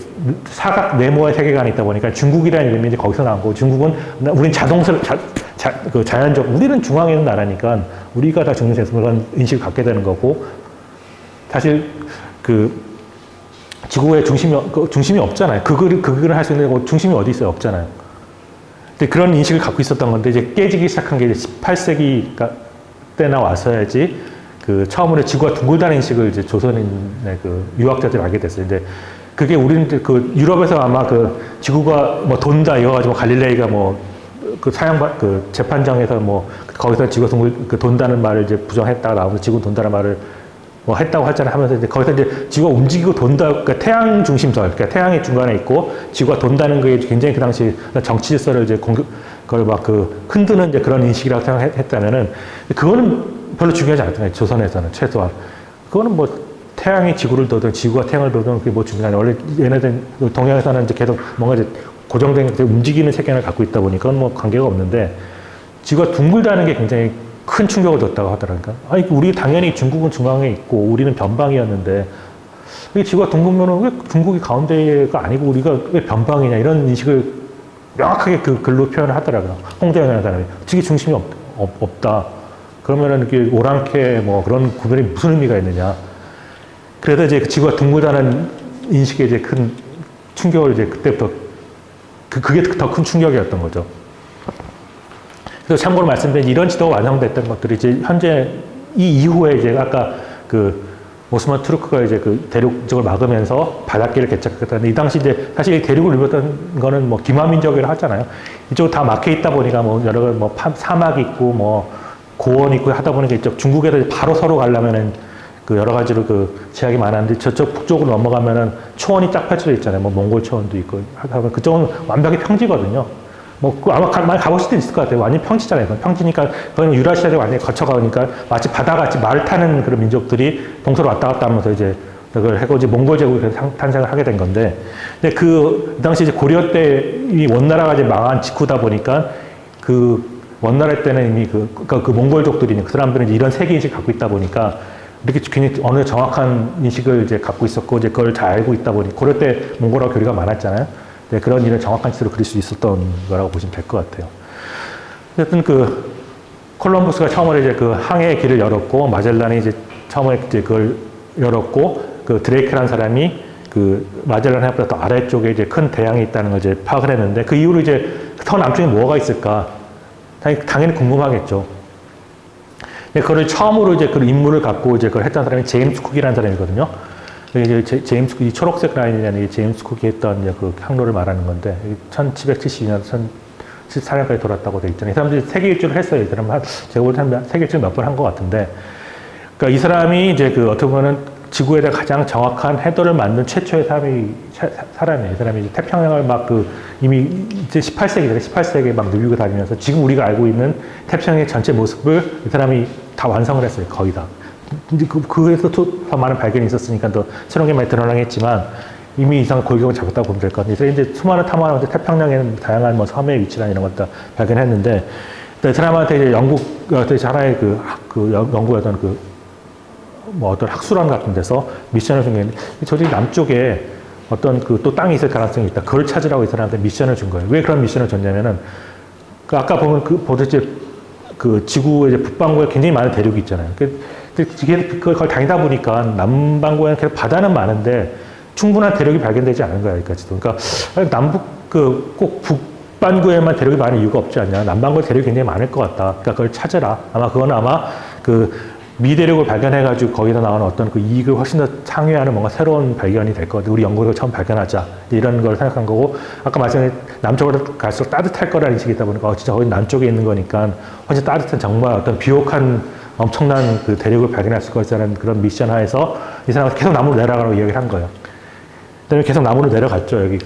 사각 네모의 세계관이 있다 보니까 중국이라는 이름이 이제 거기서 나온 거고, 중국은 우린 자연적 우리는 중앙에 있는 나라니까 우리가 다 중심에서 그런 인식을 갖게 되는 거고, 사실 그 지구의 중심이 없잖아요. 그 글을 할 수 있는 중심이 어디 있어요? 없잖아요. 근데 그런 인식을 갖고 있었던 건데 이제 깨지기 시작한 게 이제 18세기 때나 와서야지 그 처음으로 지구가 둥글다는 인식을 이제 조선인의 그 유학자들이 알게 됐어요. 근데 그게 우리는 그 유럽에서 아마 그 지구가 뭐 돈다 이거 가지고 갈릴레이가 뭐 그 그 재판정에서 뭐 거기서 지구가 돈다는 말을 이제 부정했다가 나오면서 지구 돈다는 말을 뭐 했다고 하잖아요. 하면서 이제 거기서 이제 지구가 움직이고 돈다, 그러니까 태양 중심설, 그러니까 태양이 중간에 있고 지구가 돈다는 게 굉장히 그 당시 정치 질서를 이제 그걸 막 그 흔드는 이제 그런 인식이라고 생각했다면은 그거는 별로 중요하지 않잖아요. 조선에서는 최소한. 그거는 뭐 태양이 지구를 돌든 지구가 태양을 돌든 그게 뭐 중요하냐. 원래 얘네들 동양에서는 이제 계속 뭔가 이제 고정된 움직이는 세계관을 갖고 있다 보니까 그건 뭐 관계가 없는데 지구가 둥글다는 게 굉장히 큰 충격을 줬다고 하더라고요. 아니, 우리 당연히 중국은 중앙에 있고 우리는 변방이었는데 이 지구가 둥글면은 왜 중국이 가운데가 아니고 우리가 왜 변방이냐 이런 인식을 명확하게 그 글로 표현을 하더라고요. 홍대영이라는 사람이. 지구 중심이 없다. 그러면은 이게 오랑캐 뭐 그런 구별이 무슨 의미가 있느냐. 그래서 이제 그 지구가 둥글다는 인식에 이제 큰 충격을 이제 그때부터 그게 더 큰 충격이었던 거죠. 그래서 참고로 말씀드린 이런 지도가 완성됐던 것들이 이제 현재 이 이후에 이제 아까 그 오스만 투르크가 이제 그 대륙 쪽을 막으면서 바닷길을 개척했다는데 이 당시 이제 사실 대륙을 누볐던 거는 뭐 기마민족이라고 하잖아요. 이쪽 다 막혀 있다 보니까 뭐 여러 가지 뭐 사막 있고 뭐 고원 있고 하다 보니까 이쪽 중국에서 바로 서로 가려면은 그 여러 가지로 그 제약이 많았는데 저쪽 북쪽으로 넘어가면은 초원이 쫙 펼쳐져 있잖아요. 뭐 몽골 초원도 있고 하다 보면 그쪽은 완벽히 평지거든요. 뭐 아마 많이 가볼 수도 있을 것 같아요. 완전 평지잖아요. 평지니까 거기는 유라시아를 완전히 거쳐가니까 마치 바다같이 말을 타는 그런 민족들이 동서로 왔다 갔다 하면서 이제 그걸 하고 이제 몽골 제국이 탄생을 하게 된 건데, 근데 그 당시 이제 고려 때 이 원나라가 이제 망한 직후다 보니까 그 원나라 때는 이미 그 몽골족들이 그 사람들은 이런 세계 인식 갖고 있다 보니까 이렇게 굉장히 어느 정확한 인식을 이제 갖고 있었고 이제 그걸 잘 알고 있다 보니 고려 때 몽골하고 교류가 많았잖아요. 네, 그런 일을 정확한 시대로 그릴 수 있었던 거라고 보시면 될 것 같아요. 어쨌든 그 콜럼버스가 처음으로 이제 그 항해의 길을 열었고 마젤란이 이제 처음에 이제 그걸 열었고 그 드레이크라는 사람이 그 마젤란 해협보다 더 아래쪽에 이제 큰 대양이 있다는 걸 이제 파악을 했는데 그 이후로 이제 더 남쪽에 뭐가 있을까 당연히 궁금하겠죠. 근데 그걸 처음으로 이제 그 임무를 갖고 이제 그걸 했던 사람이 제임스 쿡이라는 사람이거든요. 이제 제임스 쿡이 초록색 라인이라는 제임스 쿡이 했던 이제 그 항로를 말하는 건데 1772년 14년까지 돌았다고 돼 있잖아요. 이 사람들이 세계 일주를 했어요. 이 사람은 제가 볼 때는 세계 일주를 몇 번 한 것 같은데, 그러니까 이 사람이 이제 그 어떻게 보면은 지구에 대해 가장 정확한 해도를 만든 최초의 사람이에요. 이 사람이 이제 태평양을 막 그 이미 이제 18세기잖아요. 18세기에 막 누비고 다니면서 지금 우리가 알고 있는 태평양의 전체 모습을 이 사람이 다 완성을 했어요. 거의 다. 이제 그에서 더 많은 발견이 있었으니까 더 새로운 게 많이 드러나겠지만 이미 이상 골격을 잡았다고 보면 될 것 같아요. 이제 수많은 탐험하면서 태평양에는 다양한 뭐 섬의 위치나 이런 것들 발견했는데, 이 사람한테 이제 영국 하나의 영국의 어떤 뭐 어떤 학술원 같은 데서 미션을 준 게, 저기 남쪽에 어떤 또 땅이 있을 가능성이 있다. 그걸 찾으라고 이 사람한테 미션을 준 거예요. 왜 그런 미션을 줬냐면은, 아까 보면 보듯이 지구의 이제 북반구에 굉장히 많은 대륙이 있잖아요. 그걸 다니다 보니까 남반구에는 계속 바다는 많은데 충분한 대륙이 발견되지 않은 거야, 여기까지도. 그러니까 남북 꼭 북반구에만 대륙이 많은 이유가 없지 않냐. 남반구에 대륙이 굉장히 많을 것 같다. 그러니까 그걸 찾으라. 그건 아마 미대륙을 발견해가지고 거기서 나오는 어떤 그 이익을 훨씬 더 상회하는 뭔가 새로운 발견이 될 것 같아요. 우리 연구를 처음 발견하자. 이런 걸 생각한 거고, 아까 말씀드린 남쪽으로 갈수록 따뜻할 거라는 인식이 있다 보니까, 진짜 거기 남쪽에 있는 거니까 훨씬 따뜻한 정말 어떤 비옥한 엄청난 그 대륙을 발견할 수 있다는 그런 미션 하에서 이 사람은 계속 나무로 내려가라고 이야기를 한 거예요. 그다음에 계속 나무로 내려갔죠. 여기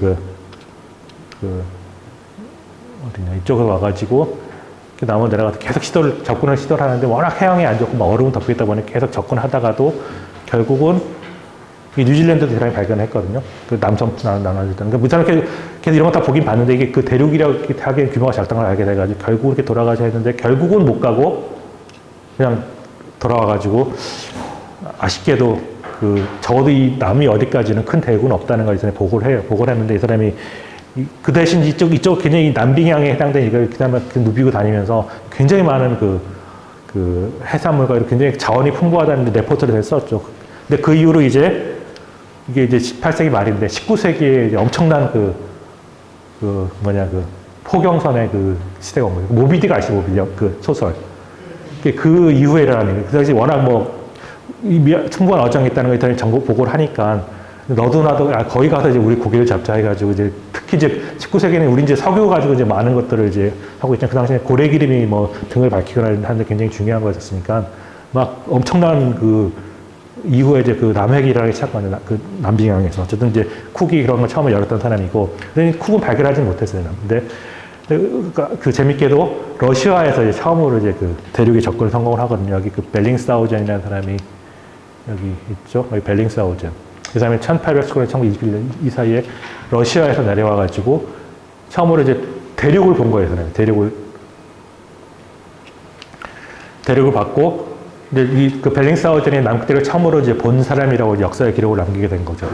어디냐. 이쪽으로 와가지고, 나무로 내려가서 계속 접근을 시도를 하는데 워낙 해양이 안 좋고 막 얼음 덮여 있다 보니 계속 접근하다가도 결국은 이 뉴질랜드도 사람이 발견했거든요. 그 남섬 나눠질 때. 그러니까 사람 계속 이런 거 다 보긴 봤는데 이게 그 대륙이라고 하기엔 규모가 작다는 걸 알게 돼가지고 결국 이렇게 돌아가셔야 했는데 결국은 못 가고 그냥 돌아와가지고 아쉽게도 적어도 이 남이 어디까지는 큰 대륙은 없다는 걸 이 사람이 보고를 해요. 보고를 했는데 이 사람이 그 대신 이쪽 굉장히 남빙양에 해당되는 이걸 그다음에 누비고 다니면서 굉장히 많은 해산물과 굉장히 자원이 풍부하다는 레포트를 했었죠. 근데 그 이후로 이게 이제 18세기 말인데 19세기에 이제 엄청난 포경선의 시대가 온 거예요. 모비딕 아시죠? 모비딕 소설. 그 이후에 일어나는 거예요. 그 당시 워낙 충분한 어장이 있다는 걸 정보 보고를 하니까 너도 나도 거기 가서 이제 우리 고기를 잡자 해가지고 이제 특히 이제 19세기에는 우리 이제 석유 가지고 이제 많은 것들을 이제 하고 있잖아요. 그 당시에 고래 기름이 뭐 등을 밝히거나 하는데 굉장히 중요한 거였었으니까 막 엄청난 이후에 이제 남획이라기 시작한 남빙양에서 어쨌든 이제 쿡이 그런 걸 처음에 열었던 사람이고, 근데 쿡은 발견하지 못했어요. 근데 재밌게도 러시아에서 이제 처음으로 이제 대륙에 접근을 성공을 하거든요. 여기 벨링스하우젠이라는 사람이 여기 있죠. 여기 벨링스하우젠. 그 사람이 1819년 1921년 이 사이에 러시아에서 내려와가지고 처음으로 이제 대륙을 본 거예요. 대륙을 봤고, 이제 그 벨링스하우젠이 남극 대륙을 처음으로 이제 본 사람이라고 역사의 기록을 남기게 된 거죠.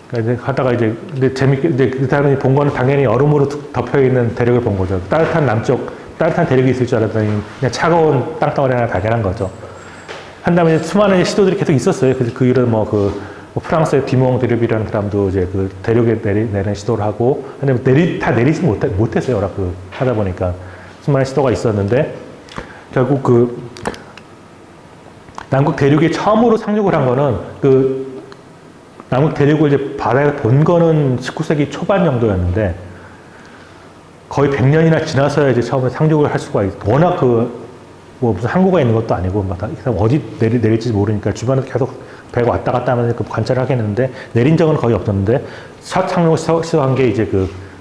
그러니까 이제 하다가 이제, 근데 재밌게, 이제 그 사람이 본 거는 당연히 얼음으로 덮여 있는 대륙을 본 거죠. 따뜻한 대륙이 있을 줄 알았더니 그냥 차가운 땅덩어리 하나 발견한 거죠. 한 다음에 수많은 시도들이 계속 있었어요. 그래서 그 일은 뭐 프랑스의 디몽 드르비라는 사람도 이제 그 대륙에 내리는 시도를 하고, 근데 다 내리지 못했어요. 하다 보니까. 수많은 시도가 있었는데, 결국 남극 대륙에 처음으로 상륙을 한 거는 남극 대륙을 이제 바다에 본 거는 19세기 초반 정도였는데, 거의 100년이나 지나서야 이제 처음에 상륙을 할 수가 있고, 워낙 뭐 무슨 항구가 있는 것도 아니고, 막 어디 내릴지 모르니까 주변에서 계속 배가 왔다 갔다 하면서 관찰을 하겠는데, 내린 적은 거의 없었는데, 첫 상륙을 시도한 게 이제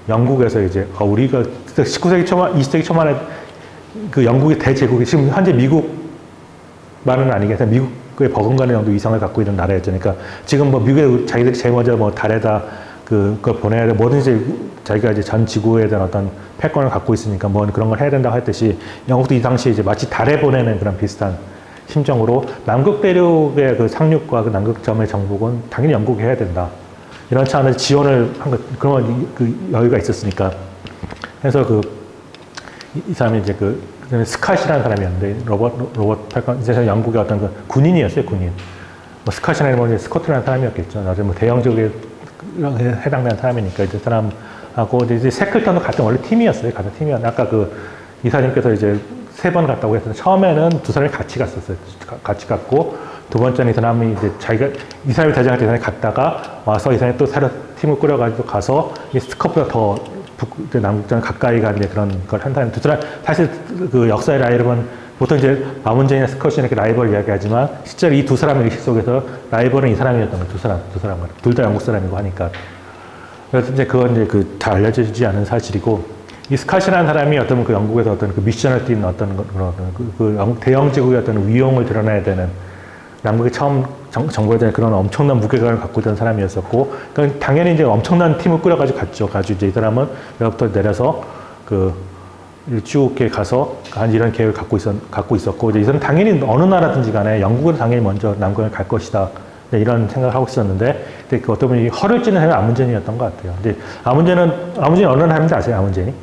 영국에서 이제, 우리가 19세기 초반, 20세기 초반에 영국의 대제국이, 지금 현재 미국만은 아니겠지만, 미국의 버금가는 정도 위상을 갖고 있는 나라였죠. 그러니까 지금 뭐 미국에 자기들이 제일 먼저 뭐 달에다 그걸 보내야 돼. 뭐든지 자기가 이제 전 지구에 대한 어떤 패권을 갖고 있으니까 뭐 그런 걸 해야 된다고 했듯이, 영국도 이 당시에 이제 마치 달에 보내는 그런 비슷한 심정으로 남극 대륙의 그 상륙과 그 남극점의 정복은 당연히 영국이 해야 된다. 이런 차원에서 지원을 한 것, 그런 여유가 있었으니까. 그래서 이 사람이 이제 스캇이라는 사람이었는데, 로버트 패건, 이제 영국의 어떤 군인이었어요, 군인. 뭐 스캇이라는 건 스코틀라는 사람이었겠죠. 나중에 뭐 대영적에 해당되는 사람이니까, 이제 사람하고, 이제 세클턴도 같은 원래 팀이었어요. 같은 팀이었는데, 아까 이사님께서 이제 3번 갔다고 했는데, 처음에는 두 사람이 같이 갔었어요. 같이 갔고, 두 번째는 이 사람이 이제 이 사람이 대장할 때 이 사람이 갔다가 와서 이 사람이 또 새로 팀을 꾸려가지고 가서, 이 스컵보다 더 남극점 가까이 간 그런 걸 한다는 두 사람, 사실 역사의 라이벌은 보통 이제 아문젠이나 스컷이나 이렇게 라이벌 이야기하지만, 실제로 이 두 사람의 의식 속에서 라이벌은 이 사람이었던 거예요. 두 사람. 둘 다 영국 사람이고 하니까. 그래서 이제 그건 이제 잘 알려지지 않은 사실이고, 이 스캇이라는 사람이 어떤 영국에서 어떤 미션을 띈 어떤 영국 대영제국의 어떤 위용을 드러내야 되는, 남극이 처음 정보에 대한 그런 엄청난 무게감을 갖고 있던 사람이었었고, 그러니까 당연히 이제 엄청난 팀을 꾸려가지고 갔죠. 가지고 이제 이 사람은 여기부터 내려서 쭉 이렇게 가서 이런 계획을 갖고 있었고, 이제 이 사람은 당연히 어느 나라든지 간에 영국은 당연히 먼저 남극을 갈 것이다. 이런 생각을 하고 있었는데, 근데 어떤 분이 허를 찌는 사람이 아문젠이었던 것 같아요. 근데 아문젠이 어느 나라인지 아세요? 아문젠이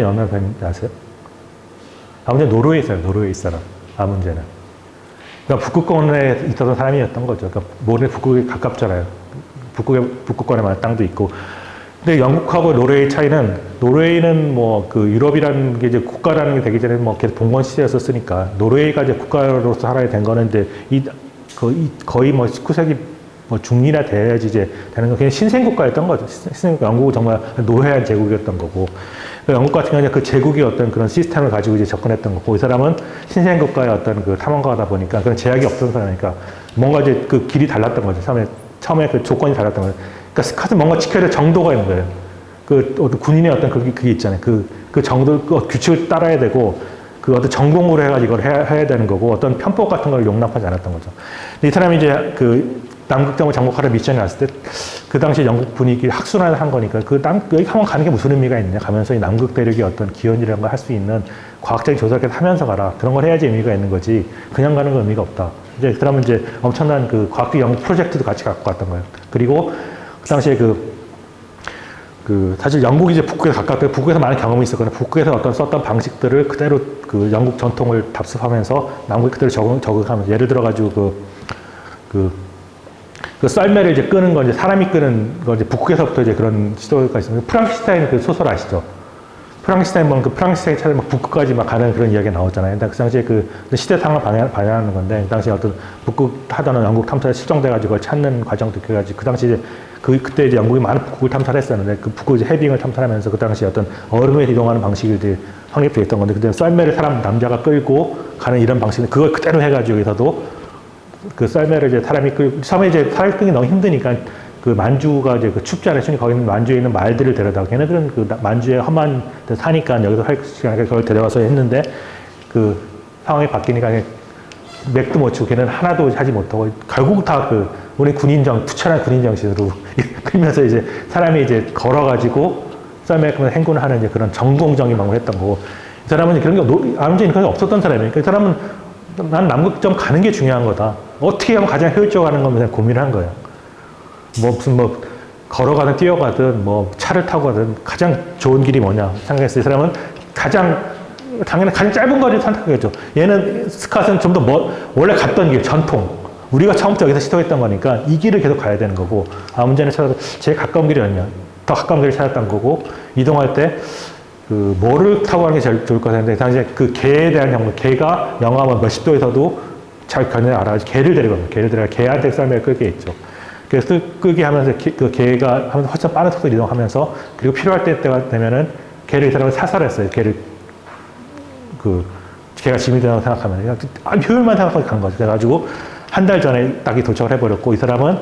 어느 나라인지 아세요? 아문젠 노르웨이 사람, 노르웨이 사람. 아문젠은. 그러니까 북극권에 있었던 사람이었던 거죠. 그러니까 모래 북극에 가깝잖아요. 북극권에 많은 땅도 있고. 근데 영국하고 노르웨이 차이는, 노르웨이는 뭐 유럽이라는 게 이제 국가라는 게 되기 전에 뭐 계속 봉건 시대였었으니까, 노르웨이가 이제 국가로서 살아야 된 거는 이제 거의 뭐 19세기 뭐 중이나 돼야지 이제 되는 거, 그냥 신생국가였던 거죠. 영국은 정말 노회한 제국이었던 거고. 영국 같은 경우는 그 제국의 어떤 그런 시스템을 가지고 이제 접근했던 거고, 이 사람은 신생국가의 어떤 탐험가다 보니까 그런 제약이 없던 사람이니까 뭔가 이제 길이 달랐던 거죠. 처음에 조건이 달랐던 거예요. 그러니까 스캇은 뭔가 지켜야 될 정도가 있는 거예요. 어떤 군인의 어떤 그게 있잖아요. 그 정도, 규칙을 따라야 되고, 어떤 전공으로 해가지고 이걸 해야 되는 거고, 어떤 편법 같은 걸 용납하지 않았던 거죠. 근데 이 사람이 이제 남극점을 정복하러 미션이 왔을 때, 그 당시 영국 분위기 학순환을 한 거니까, 여기 한번 가는 게 무슨 의미가 있냐. 가면서 이 남극 대륙의 어떤 기원이라는 걸 할 수 있는 과학적인 조사를 하면서 가라. 그런 걸 해야지 의미가 있는 거지. 그냥 가는 건 의미가 없다. 이제 그 다음에 이제 엄청난 과학적 연구 프로젝트도 같이 갖고 갔던 거예요. 그리고 그 당시에 사실 영국이 이제 북극에 가깝고, 북극에서 많은 경험이 있었거든요. 북극에서 어떤 썼던 방식들을 그대로 영국 전통을 답습하면서 남극 그대로 적응하면서, 예를 들어가지고 썰매를 이제 끄는 건, 이제 사람이 끄는 건, 이제 북극에서부터 이제 그런 시도가 있습니다. 프랑켄슈타인 소설 아시죠? 프랑켄슈타인 보면 프랑켄슈타인 차를 북극까지 가는 그런 이야기가 나오잖아요. 그 당시에 시대상을 반영하는 건데, 그 당시에 어떤 북극 하던 영국 탐사가 실종돼가지고 그걸 찾는 과정도 그래가지고, 그 당시에 이제 그때 이제 영국이 많은 북극을 탐사를 했었는데, 북극 이제 해빙을 탐사하면서 그 당시에 어떤 얼음에 이동하는 방식이 이제 확립되어 있던 건데, 그때 썰매를 남자가 끌고 가는 이런 방식인데, 그걸 그대로 해가지고 여기서도 썰매를 이제 사람이 처음에 이제 사람이 끄기 너무 힘드니까, 만주가 이제 춥잖아요. 거기는 만주에 있는 말들을 데려다가, 걔네들은 만주에 험한 데 사니까 여기서 할 시간에 그걸 데려가서 했는데, 상황이 바뀌니까 맥도 못 치고 걔는 하나도 하지 못하고 결국 다 그 우리 투철한 군인 정신으로 끌면서 이제 사람이 이제 걸어가지고 썰매 행군을 하는 이제 그런 전공적인 방법을 했던 거고 이 사람은 그런 게 아무튼 그런 게 없었던 사람이니까 이 사람은 난 남극점 가는 게 중요한 거다. 어떻게 하면 가장 효율적으로 하는 거면 고민을 한 거예요. 무슨 걸어가든 뛰어가든 차를 타고 가든 가장 좋은 길이 뭐냐 생각했어요. 이 사람은 당연히 가장 짧은 거리를 선택하겠죠. 얘는 스캇은 좀 더 원래 갔던 길, 전통. 우리가 처음부터 여기서 시도했던 거니까 이 길을 계속 가야 되는 거고, 문제는 찾아서 제일 가까운 길이 어디냐. 더 가까운 길을 찾았던 거고, 이동할 때, 뭐를 타고 가는 게 제일 좋을 것 같은데, 당시에 그 개에 대한 정보, 개가 영하 몇십 도에서도 잘 견뎌 알아가지고 개를 데리고 갑니다. 개를 데려가 개한테 썰매를 끌게 있죠. 그래서 끌게 하면서 그 개가 훨씬 빠른 속도로 이동하면서, 그리고 필요할 때가 되면은 개를 이 사람은 사살했어요. 걔가 짐이 된다고 생각하면 효율만 생각하고 간 거죠. 그래가지고 한 달 전에 딱이 도착을 해버렸고 이 사람은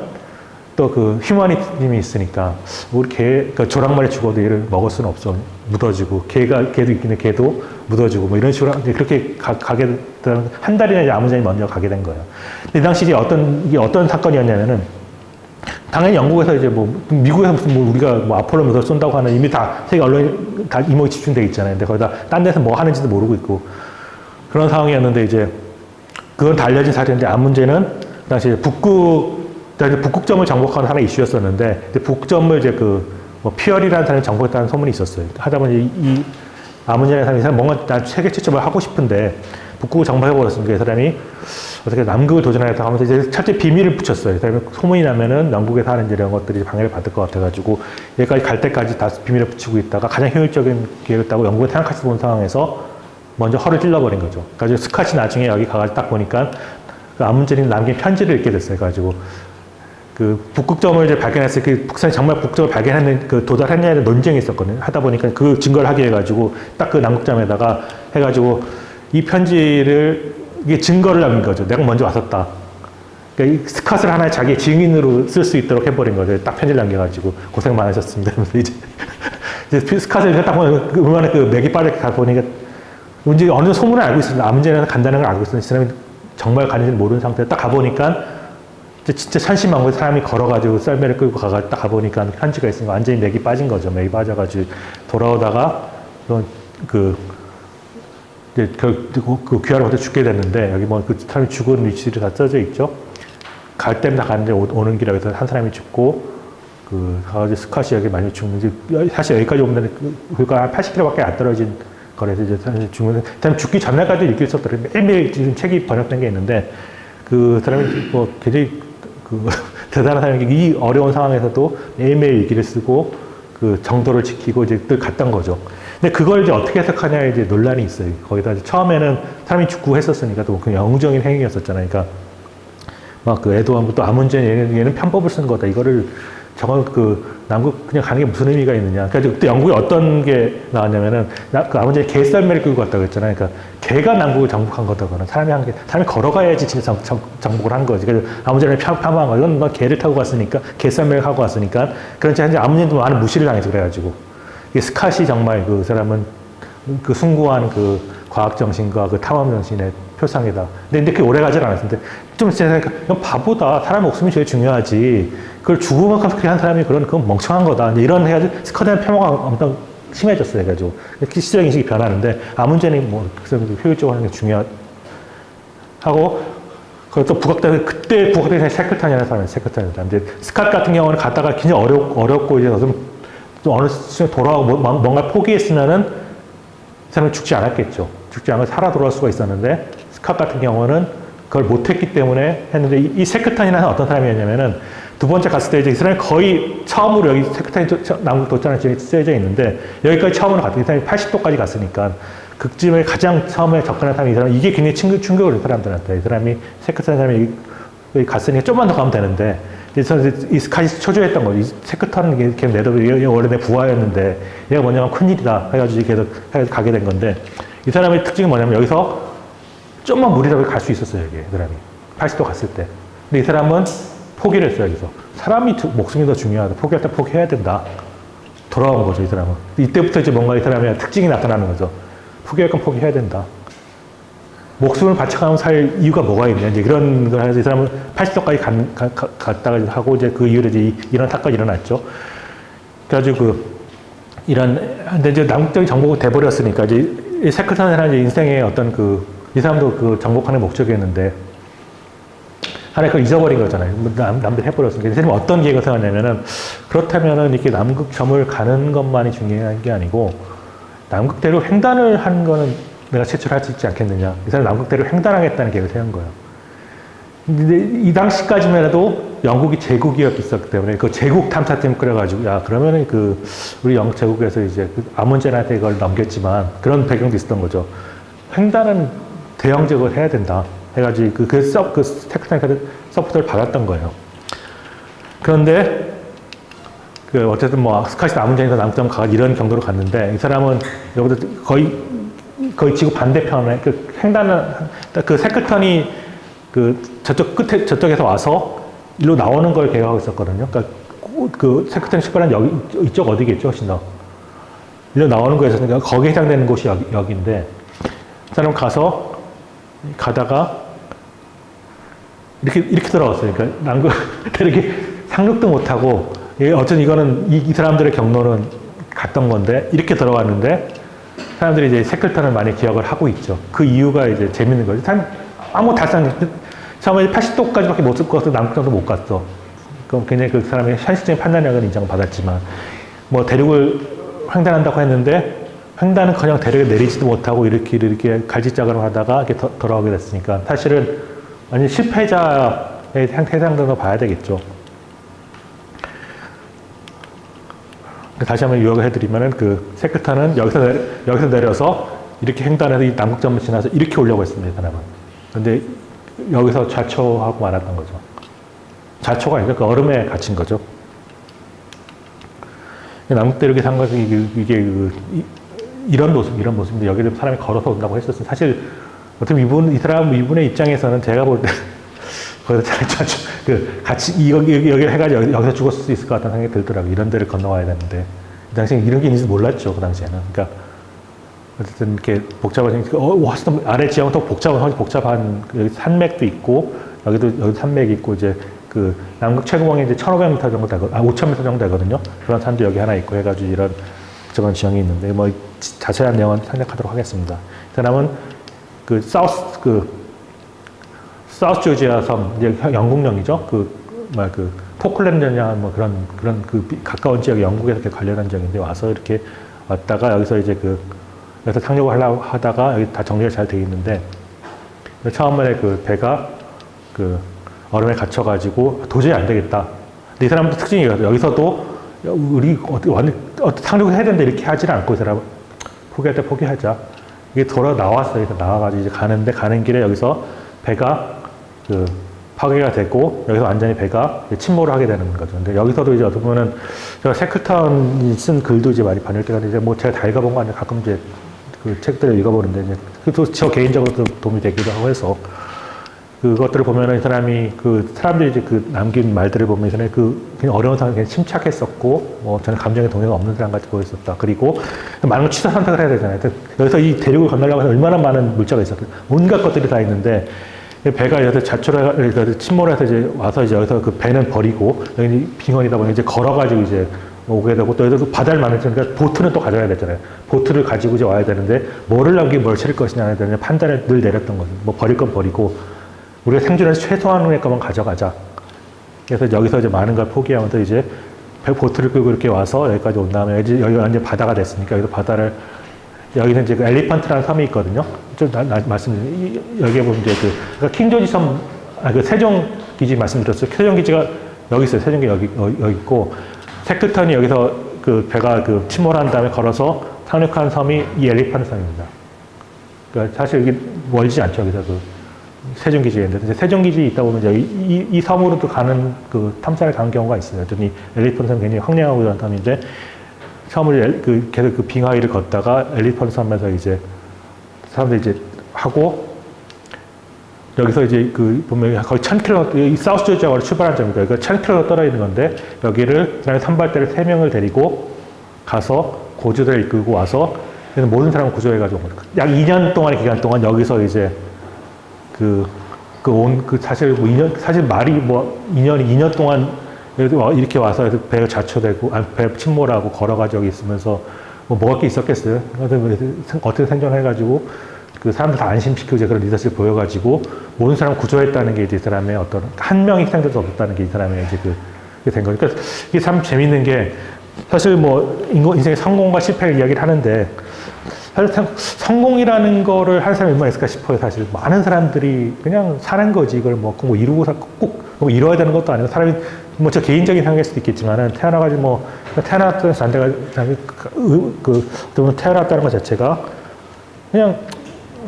또 휴머니즘이 있으니까 우리 조랑말이 죽어도 얘를 먹을 수는 없어. 묻어지고 개도 있긴데 개도 묻어지고 이런 식으로 그렇게 가게 되는 한 달이나 이제 아무전이 먼저 가게 된 거예요. 근데 이 당시 이제 이게 어떤 사건이었냐면은 당연히 영국에서 이제 미국에서 무슨 우리가 아폴로 몇 쏜다고 하는 이미 다 세계 언론이 다 이목이 집중돼 있잖아요. 근데 거기다 딴 데서 뭐 하는지도 모르고 있고 그런 상황이었는데 이제 그건 다 알려진 사실인데 문제는 당시 북극점을 정복하는 하나의 이슈였었는데 북극점을 이제 피어리라는 사람이 정복했다는 소문이 있었어요. 하다 보니 이 아문제라는 사람이 뭔가 나 세계 최초를 하고 싶은데 북극을 정복해버렸으니까 이 사람이 어떻게 남극을 도전하겠다 하면서 이제 첫째 비밀을 붙였어요. 그다음에 소문이 나면은 영국에서 하는 이런 것들이 방해를 받을 것 같아가지고 여기까지 갈 때까지 다 비밀을 붙이고 있다가 가장 효율적인 기회였다고 영국에 생각할 수 없는 상황에서 먼저 허를 찔러버린 거죠. 그래서 스캇이 나중에 여기 가가지고 딱 보니까 아문제는 남긴 편지를 읽게 됐어요. 그래가지고 북극점을 이제 발견했을 북산이 정말 북극점을 발견했는 도달했냐에 논쟁이 있었거든요. 하다 보니까 그 증거를 하게 해가지고 딱 남극점에다가 해가지고 이 편지를 이게 증거를 남긴 거죠. 내가 먼저 왔었다. 그러니까 이 스캇을 하나의 자기 증인으로 쓸 수 있도록 해버린 거죠. 딱 편지를 남겨가지고 고생 많으셨습니다. 그래서 이제 스캇을 딱 보면 얼마나 맥이 빠르게 가 보니까 이제 어느 정도 소문을 알고 있었는데 문제는 간다는 걸 알고 있었는데 이 사람이 정말 가는지는 모르는 상태에 딱 가보니까 진짜 천신만고에 사람이 걸어가지고 썰매를 끌고 딱 가보니까 편지가 있으니까 완전히 맥이 빠진 거죠. 맥이 빠져가지고 돌아오다가 이제 그 귀하로부터 죽게 됐는데 여기 그 사람이 죽은 위치들이 다 써져 있죠. 갈 때마다 가는데 오는 길에 서 한 사람이 죽고 가가지고 스캇이 여기 많이 죽는지 사실 여기까지 오면 그러니까 한 80km밖에 안 떨어진 거래서 이제 죽는 사람 죽기 전날까지 읽길 썼더라고요. 매일매일 지금 책이 번역된 게 있는데 그 사람이 굉장히 대단한 사람이 이 어려운 상황에서도 매일매일 일기를 쓰고 정도를 지키고 이제 늘 갔던 거죠. 근데 그걸 이제 어떻게 해석하냐에 이제 논란이 있어요. 거기다 이제 처음에는 사람이 죽고 했었으니까 또 영웅적인 행위였었잖아요. 그러니까 에드워드 또 아문젠 얘는 편법을 쓴 거다. 이거를 남극 그냥 가는 게 무슨 의미가 있느냐. 그래서 그때 영국에 어떤 게 나왔냐면은 아문젠이 개 썰매를 끌고 갔다고 했잖아요. 그러니까 개가 남극을 정복한 거다거나 사람이 걸어가야지 진짜 정복을 한 거지. 그래서 아문젠이 폄하한 거. 이건 너 개를 타고 갔으니까 개 썰매를 하고 왔으니까 그런지 한지 아문젠도 많은 무시를 당해서 그래가지고 이게 스캇이 정말 그 사람은 숭고한 과학 정신과 탐험 정신의 표상이다. 근데 그게 오래 가지 않았는데 좀 생각하니까 이건 바보다. 사람 목숨이 제일 중요하지. 그걸 죽으만큼 그렇게 한 사람이 그건 멍청한 거다. 이런 해가지고 스캇의 폄하가 엄청 심해졌어요. 그래가지고 시대적 인식이 변하는데 아문제는 효율적으로 하는 게 중요하고 그것도 그때 북악대에 세크탄이라는 사람이 세크탄이었다. 이제 스캇 같은 경우는 갔다가 굉장히 어렵고 이제 또 어느 순간 돌아오고 뭔가 포기했으면은 사람은 죽지 않았겠죠. 죽지 않고 살아 돌아올 수가 있었는데 스캇 같은 경우는 그걸 못했기 때문에 했는데 이 세크탄이라는 어떤 사람이었냐면은 두 번째 갔을 때 이제 이 사람이 거의 처음으로 여기 세크탄이 남극 도착하는 지역이 쓰여져 있는데 여기까지 처음으로 갔더니 이 사람이 80도까지 갔으니까 극짐에 가장 처음에 접근한 사람이 이 사람 이게 굉장히 충격을 준 사람들한테 이 사람이 세크탄 사람이 여기 갔으니까 좀만 더 가면 되는데 이 스캇이 초조했던 거죠. 이 세크탄은 이렇게 내도 원래 내 부하였는데 얘가 뭐냐면 큰일이다 해가지고 계속 가게 된 건데 이 사람의 특징이 뭐냐면 여기서 좀만 무리라도 갈 수 있었어요. 여기 이 사람이 80도 갔을 때. 근데 이 사람은 포기를 했어요. 여기서 사람이 목숨이 더 중요하다. 포기할 때 포기해야 된다. 돌아온 거죠. 이 사람은. 이때부터 이제 뭔가 이 사람의 특징이 나타나는 거죠. 포기할 건 포기해야 된다. 목숨을 바쳐가면서 살 이유가 뭐가 있냐, 이제 그런 걸 해서 이 사람은 80도까지 갔다가 하고, 이제 그 이후로 이제 이런 사건이 일어났죠. 그래가지고 근데 이제 남극적인 정복이 돼버렸으니까, 이제 이 세클턴이라는 이제 인생의 어떤 이 사람도 그 정복하는 목적이었는데, 하나 그걸 잊어버린 거잖아요. 남들 해버렸으니까. 이 사람이 어떤 계획을 세웠냐면은, 그렇다면은 이렇게 남극점을 가는 것만이 중요한 게 아니고, 남극대로 횡단을 한 거는 내가 최초로 할 수 있지 않겠느냐. 이 사람이 남극대로 횡단하겠다는 계획을 세운 거예요. 근데 이 당시까지만 해도 영국이 제국이었기 때문에 그 제국 탐사팀 끌어가지고, 야, 그러면은 우리 영국 제국에서 이제 아문제한테 이걸 넘겼지만 그런 배경도 있었던 거죠. 횡단은 대영적으로 해야 된다. 해가지고 테크니컬 서포트를 받았던 거예요. 그런데 어쨌든 스카이스 아문제에서 남점 가 이런 경로로 갔는데, 이 사람은 여기서 거의 지구 반대편에 횡단은 세클턴이 저쪽 끝에 저쪽에서 와서 일로 나오는 걸 계획하고 있었거든요. 그러니까 세클턴 출발한 이쪽 어디겠죠, 훨씬 더. 일로 나오는 거였으니까 거기에 해당되는 곳이 여기인데, 그 사람 가다가 이렇게 들어갔어요. 그러니까 남극 이렇게 상륙도 못하고, 어쨌든 이거는 이 사람들의 경로는 갔던 건데, 이렇게 들어갔는데 사람들이 이제 세클턴을 많이 기억을 하고 있죠. 그 이유가 이제 재밌는 거죠. 아무 달성, 처음에 80도까지밖에 못 쓸 것 같아서 남극점도 못 갔어. 그럼 굉장히 그 사람의 현실적인 판단력은 인정받았지만, 대륙을 횡단한다고 했는데, 횡단은커녕 대륙에 내리지도 못하고 이렇게 갈짓자그럼 하다가 이렇게 돌아오게 됐으니까, 사실은 완전 실패자의 해상도로 봐야 되겠죠. 다시 한번 요약을 해드리면은, 세클턴은 여기서 내려서 이렇게 횡단해서 이 남극점을 지나서 이렇게 오려고 했습니다, 이 사람은. 근데 여기서 좌초하고 말았던 거죠. 좌초가 아니라 얼음에 갇힌 거죠. 남극대륙에 산 것은 이게 이런 모습인데, 여기를 사람이 걸어서 온다고 했었어요. 사실, 어떻게 이분의 입장에서는 제가 볼 때, 거기서 같이, 여기를 해가지고 여기서 죽었을 수 있을 것 같다는 생각이 들더라고요. 이런 데를 건너와야 되는데. 이 당시에 이런 게 있는지 몰랐죠, 그 당시에는. 그러니까, 어쨌든 이렇게 복잡한, 워스턴 아래 지형은 더 복잡한, 여기 산맥도 있고, 여기도 산맥이 있고, 이제 남극 최고봉이 이제 1500m 정도 되거든요. 5000m 정도 되거든요. 그런 산도 여기 하나 있고 해가지고 이런 복잡한 지형이 있는데, 자세한 내용은 생략하도록 하겠습니다. 이 사람은 사우스 조지아 섬, 이제 영국령이죠. 포클랜드냐, 그런 가까운 지역, 영국에서 이렇게 관련한 지역인데, 와서 이렇게 왔다가, 여기서 이제 여기서 상륙을 하려고 하다가, 여기 다 정리가 잘 되어 있는데, 처음에 배가 얼음에 갇혀가지고 도저히 안 되겠다. 근데 이 사람도 특징이 여기서도 우리 상륙을 해야 되는데 이렇게 하지는 않고, 이 사람은 포기할 때 포기하자. 이게 돌아 나왔어요. 그래서 나와가지고 이제 가는 길에 여기서 배가 파괴가 되고, 여기서 완전히 배가 침몰을 하게 되는 거죠. 근데 여기서도 이제 어떻게 보면은, 제가 세클턴이 쓴 글도 이제 많이 반영될 때가 이제 제가 다 읽어본 거 아니라 가끔 이제 책들을 읽어보는데, 이제 그것도 저 개인적으로도 도움이 되기도 하고 해서, 그것들을 보면은 이 사람들이 이제 남긴 말들을 보면 이 그냥 어려운 상황에 그냥 침착했었고, 저는 감정의 동요가 없는 사람 같이 보였었다. 그리고 많은 취사 선택을 해야 되잖아요. 여기서 이 대륙을 건너려고 해서 얼마나 많은 물자가 있었어요. 온갖 것들이 다 있는데, 배가 여기서 침몰해서 이제 와서 이제 여기서 배는 버리고, 여기 빙원이다 보니 이제 걸어가지고 이제 오게 되고, 또 여기서 바다를 만들니까 보트는 또 가져야 되잖아요. 보트를 가지고 이제 와야 되는데, 뭐를 남기고 뭘 실을 것이냐에 대한 판단을 늘 내렸던 거죠. 버릴 건 버리고, 우리가 생존에서 최소한의 것만 가져가자. 그래서 여기서 이제 많은 걸 포기하면서 이제 보트를 끌고 이렇게 와서 여기까지 온 다음에, 여기가 완전 바다가 됐으니까, 여기서 여기는 이제 엘리펀트라는 섬이 있거든요. 좀 말씀드린, 여기에 보면 이제 그러니까 킹조지 섬, 세종 기지 말씀드렸어요. 세종 기지가 여기 있어요. 세종기 여기 있고, 세클턴이 여기서 배가 침몰한 다음에 걸어서 상륙한 섬이 이 엘리펀트 섬입니다. 그러니까 사실 이게 멀지 않죠. 여기서 세종기지에 있는데, 세종기지에 있다 보면 이 섬으로도 가는 탐사를 가는 경우가 있어요. 이 엘리펀트 섬이 굉장히 황량하고 이런 섬인데, 섬을 계속 빙하위를 걷다가 엘리펀트 섬에서 이제 사람들이 이제 하고, 여기서 이제 보면 거의 1000km, 이 사우스 조지아로 출발한 점입니다. 그러니까 1000km 떨어져 있는 건데, 여기를 그다음에 선발대를 3명을 데리고 가서 고지대를 이끌고 와서, 모든 사람을 구조해가지고 약 2년 동안의 기간 동안 여기서 이제 사실 뭐 2년, 사실 말이 뭐 2년 동안 이렇게 와서 배가 좌초되고, 배 침몰하고 걸어가지고 있으면서 뭐 먹을 게 있었겠어요. 어떻게 생존해가지고 그 사람들 다 안심시키고 이제 그런 리더십을 보여가지고 모든 사람을 구조했다는 게 이제 이 사람의 어떤 한 명이 희생돼도 없었다는 게 이 사람의 이제 그게 된 거니까 이게 참 재밌는 게 사실 뭐 인생의 성공과 실패를 이야기를 하는데 사실 성공이라는 거를 하는 사람이 얼마나 있을까 싶어요. 사실 많은 사람들이 그냥 사는 거지 이걸 뭐 이루고 꼭 이뤄야 되는 것도 아니고 사람이 뭐 저 개인적인 생각일 수도 있겠지만은 태어나가지고 뭐 태어났던 잔대가 태어났다는 것 자체가 그냥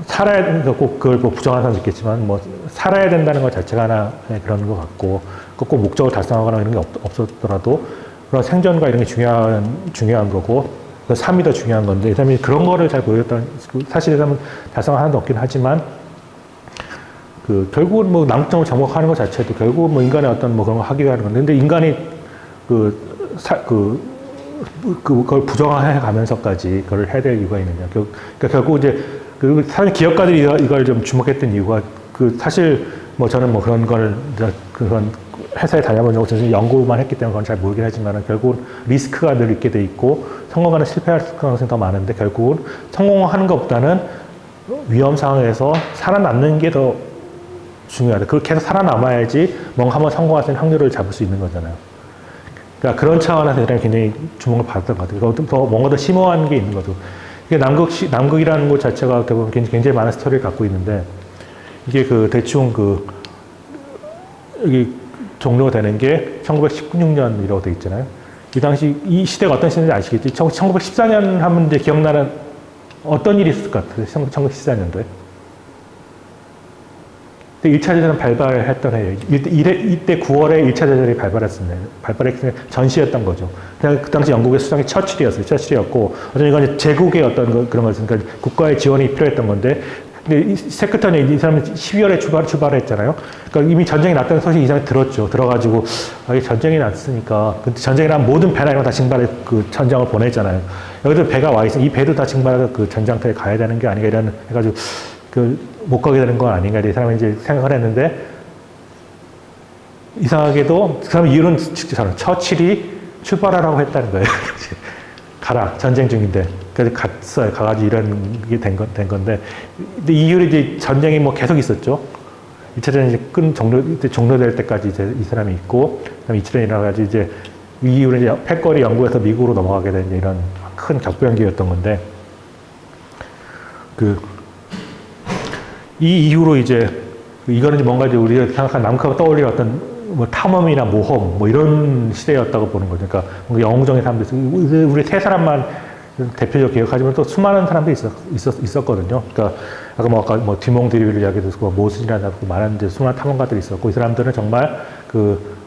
살아야 되는 거 꼭 그걸 뭐 부정하는 사람도 있겠지만 뭐 살아야 된다는 것 자체가 하나 그런 것 같고 꼭 목적을 달성하거나 이런 게 없었더라도 그런 생존과 이런 게 중요한 거고 그 삶이 더 중요한 건데 이 사람이 그런 거를 잘 보였던 사실 이 사람은 달성한 하나도 없긴 하지만 결국은 뭐 남극점을 정복하는 것 자체도 결국은 뭐 인간의 어떤 뭐 그런 거 하기 위해 하는 건데 근데 인간이 그걸 부정해 가면서까지 그걸 해야 될 이유가 있느냐. 그러니까 결국 이제 사실 기업가들이 이걸 좀 주목했던 이유가 사실 뭐 저는 뭐 그런 회사에 다녀본 적은 연구만 했기 때문에 그건 잘 모르긴 하지만 결국은 리스크가 늘 있게 돼 있고 성공하는 실패할 가능성이 더 많은데 결국은 성공하는 것보다는 위험 상황에서 살아남는 게 더 중요하다. 그렇게 해서 살아남아야지 뭔가 한번 성공할 수 있는 확률을 잡을 수 있는 거잖아요. 그러니까 그런 차원에서 사람이 굉장히 주목을 받았던 것 같아요. 더 뭔가 더 심오한 게 있는 거죠. 이게 남극이라는 곳 자체가 결국 굉장히 많은 스토리를 갖고 있는데 이게 대충 여기 종료가 되는 게 1916년이라고 돼 있잖아요. 이 당시 이 시대가 어떤 시대인지 아시겠지? 1914년 하면 이제 기억나는 어떤 일이 있을 것 같아요? 1914년도에. 1차 대전 발발했던 해예요. 이때 9월에 1차 대전이 발발했으면 전시였던 거죠. 그 당시 영국의 수장이 처칠이었고, 어쩌면 이건 제국의 어떤 그런 거였으니까 국가의 지원이 필요했던 건데, 근데 세크턴이 이 사람이 12월에 출발했잖아요. 그러니까 이미 전쟁이 났다는 소식이 이 사람이 들었죠. 들어가지고, 이게 전쟁이 났으니까, 전쟁이 나면 모든 배나 이런 거 다 징발해 전장을 보냈잖아요. 여기도 배가 와 있으니 이 배도 다 징발해서 전장터에 가야 되는 게 아닌가 이런 해가지고, 못 가게 되는 건 아닌가 이 사람이 이제 생각을 했는데 이상하게도 그 사람 이유는 처칠이 출발하라고 했다는 거예요. 가라 전쟁 중인데 그래서 갔어요. 가가지고 이런 게 된 건데 근데 이후에 이제 전쟁이 뭐 계속 있었죠. 2차 전쟁이 이제 종료될 때까지 이제 이 사람이 있고 그다음에 2차 전쟁이 일어나가지고 이제 이 이후에 이제 패거리 영국에서 미국으로 넘어가게 된 이런 큰 격변기였던 건데 이 이후로 이제 이거는 뭔가 이제 우리가 생각한 남극하고 떠올리는 어떤 뭐 탐험이나 모험 뭐 이런 시대였다고 보는 거죠. 그러니까 뭔가 영웅적인 사람들 우리 세 사람만 대표적으로 기억하지만 또 수많은 사람들이 있었거든요. 그러니까 아까 뭐 디몽 드리비를 이야기했고 모순이라는 많은 이제 수많은 탐험가들이 있었고 이 사람들은 정말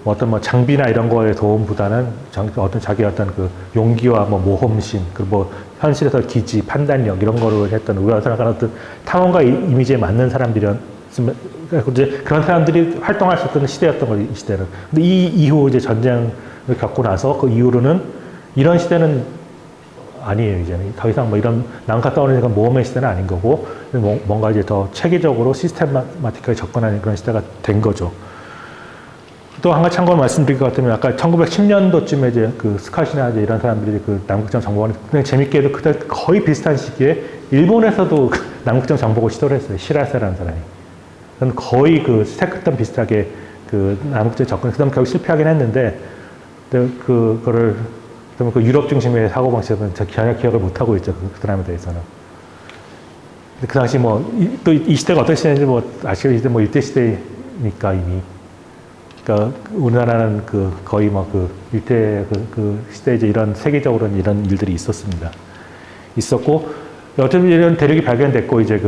어떤 뭐 장비나 이런 거에 도움보다는 어떤 자기 어떤 용기와 뭐 모험심 그리고 뭐 현실에서 기지, 판단력 이런 거를 했던 우리가 생각하는 어떤 탐험가 이미지에 맞는 사람들이었으면 이제 그런 사람들이 활동할 수 있던 시대였던 거죠, 이 시대는. 근데 이 이후 이제 전쟁을 겪고 나서 그 이후로는 이런 시대는 아니에요, 이제는. 더 이상 뭐 이런 남극 떠오르는 모험의 시대는 아닌 거고 뭔가 이제 더 체계적으로 시스템마틱하게 접근하는 그런 시대가 된 거죠. 또 한 가지 참고로 말씀드릴 것 같으면 아까 1910년도쯤에 이제 스캇이나 이제 이런 사람들이 남극점 정복을 그냥 재밌게도 그때 거의 비슷한 시기에 일본에서도 남극점 정복을 시도를 했어요. 시라세라는 사람이. 그건 거의 세크턴 비슷하게 남극점 접근, 그 다음 결국 실패하긴 했는데 그거를 유럽 중심의 사고방식은 전혀 기억을 못하고 있죠. 그 사람에 대해서는. 그 당시 또 이 시대가 어떤 시대인지 아시겠지만 뭐 일제 시대니까 이미. 그러니까 우리나라는 거의 일대 시대에 이제 이런 세계적으로는 이런 일들이 있었습니다. 있었고 어쨌든 이런 대륙이 발견됐고 이제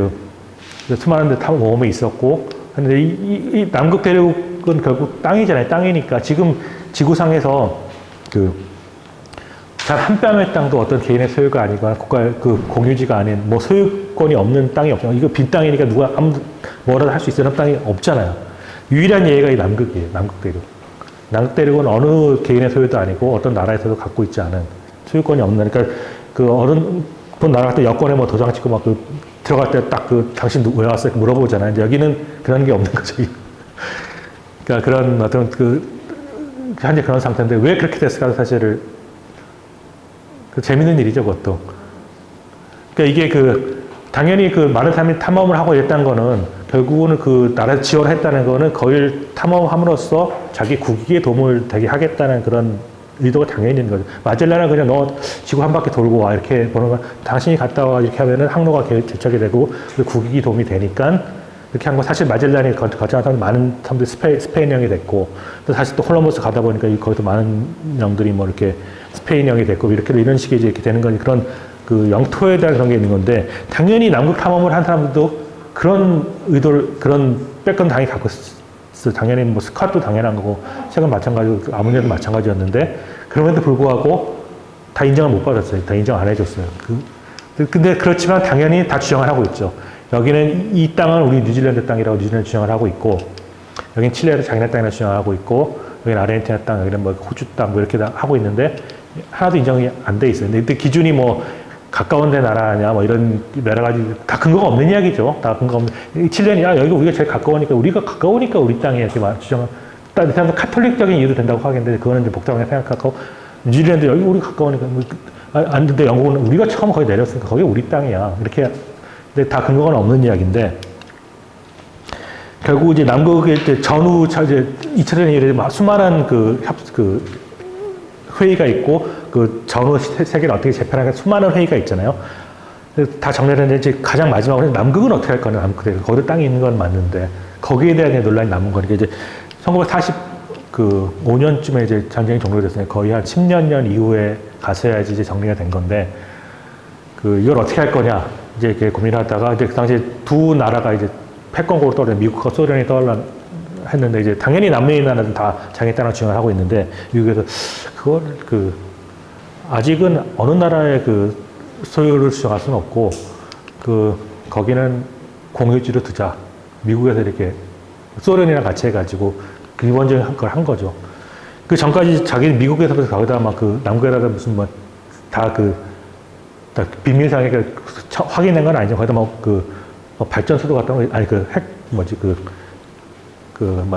수많은 모험이 있었고 근데 이 남극 대륙은 결국 땅이잖아요. 땅이니까 지금 지구상에서 단 한 뼘의 땅도 어떤 개인의 소유가 아니거나 국가의 공유지가 아닌 뭐 소유권이 없는 땅이 없잖아요. 이거 빈 땅이니까 누가 아무도 뭐라도 할 수 있는 땅이 없잖아요. 유일한 예가 이 남극이에요. 남극 대륙. 남극 대륙은 어느 개인의 소유도 아니고 어떤 나라에서도 갖고 있지 않은 소유권이 없는 그러니까 어느 나라 같은 여권에 뭐 도장 찍고 막 들어갈 때 딱 당신 왜 왔어요? 이렇게 물어보잖아요. 이제 여기는 그런 게 없는 거죠. 그러니까 그런 어떤 현재 그런 상태인데 왜 그렇게 됐을까 사실을 재밌는 일이죠, 그것도. 그러니까 이게 당연히 많은 사람이 탐험을 하고 이랬다는 거는 결국은 나라에서 지원했다는 거는 거기를 탐험함으로써 자기 국익에 도움을 되게 하겠다는 그런 의도가 당연히 있는 거죠. 마젤란은 그냥 너 지구 한 바퀴 돌고 와 이렇게 보는 건 당신이 갔다 와 이렇게 하면은 항로가 개척이 되고 국익이 도움이 되니까 이렇게 한 거 사실 마젤란이 거쳐간 사람 많은 사람들이 스페인형이 됐고 또 사실 또 콜럼버스 가다 보니까 거기서 많은 영들이 뭐 이렇게 스페인형이 됐고 이렇게 이런 식이 이렇게 되는 건 그런 영토에 대한 그런 게 있는 건데 당연히 남극 탐험을 한 사람들도 그런 의도를 그런 백그라운드 당연히 갖고 있어. 당연히 뭐 스캇도 당연한 거고 책은 마찬가지고 아무래도 마찬가지였는데 그럼에도 불구하고 다 인정을 못 받았어요. 다 인정 안 해줬어요. 근데 그렇지만 당연히 다 주장을 하고 있죠. 여기는 이 땅은 우리 뉴질랜드 땅이라고 뉴질랜드 주장을 하고 있고 여기는 칠레에서 자기네 땅이라고 주장을 하고 있고 여기는 아르헨티나 땅, 여기는 뭐 호주 땅 뭐 이렇게 다 하고 있는데 하나도 인정이 안 돼 있어요. 근데 기준이 뭐 가까운 데 나라냐 뭐 이런 여러 가지 다 근거가 없는 이야기죠. 다 근거 없는. 칠레는 여기 우리가 제일 가까우니까 우리가 가까우니까 우리 땅에 이렇게 주장을 일단 카톨릭적인 이유도 된다고 하겠는데 그거는 이제 복잡하게 생각하고 뉴질랜드 여기 우리 가까우니까 안 근데 영국은 우리가 처음 거기 내렸으니까 거기 우리 땅이야. 이렇게 근데 다 근거가 없는 이야기인데 결국 이제 남극의 이제 전후 이제 2차 대전 이후에 수많은 회의가 있고 전후 세계를 어떻게 재편하겠다 수많은 회의가 있잖아요. 다 정리했는데 이제 가장 마지막으로 남극은 어떻게 할 거냐 남극 거기도 땅이 있는 건 맞는데 거기에 대한 논란이 남은 거니까 이제 1945년쯤에 이제 전쟁이 종료됐으니까 거의 한 10년 이후에 가서야지 이제 정리가 된 건데 이걸 어떻게 할 거냐 이제 이렇게 고민하다가 이제 그 당시에 두 나라가 이제 패권국으로 떠올려 미국과 소련이 떠올라 했는데 이제 당연히 남미의 나라는 다 자기 땅을 주장을 하고 있는데 미국에서 그걸 아직은 어느 나라의 소유를 주장할 수는 없고 거기는 공유지로 두자 미국에서 이렇게 소련이랑 같이 해가지고 기본적인 걸 한 거죠. 그 전까지 자기는 미국에서도 거기다 막 남극에다가 무슨 다 비밀상에 확인된 건 아니죠. 거기다 발전소도 갖다 놓고 아니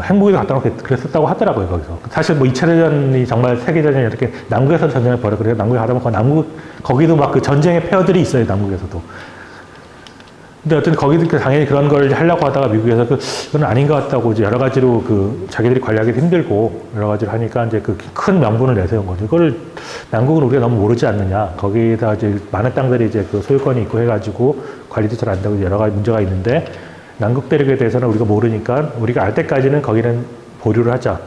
핵무기도 갖다 놓고 그랬었다고 하더라고요, 거기서. 사실 2차 대전이 정말 세계대전이 이렇게 남극에서 전쟁을 벌여. 그래서 남극에 가다 보면 거기도 전쟁의 폐허들이 있어요, 남극에서도. 근데 어쨌든 거기도 당연히 그런 걸 하려고 하다가 미국에서 그건 아닌 것 같다고 이제 여러 가지로 자기들이 관리하기 힘들고 여러 가지로 하니까 이제 큰 명분을 내세운 거죠. 이거를 남극은 우리가 너무 모르지 않느냐. 거기다 이제 많은 땅들이 이제 소유권이 있고 해가지고 관리도 잘 안 되고 여러 가지 문제가 있는데 남극 대륙에 대해서는 우리가 모르니까 우리가 알 때까지는 거기는 보류를 하자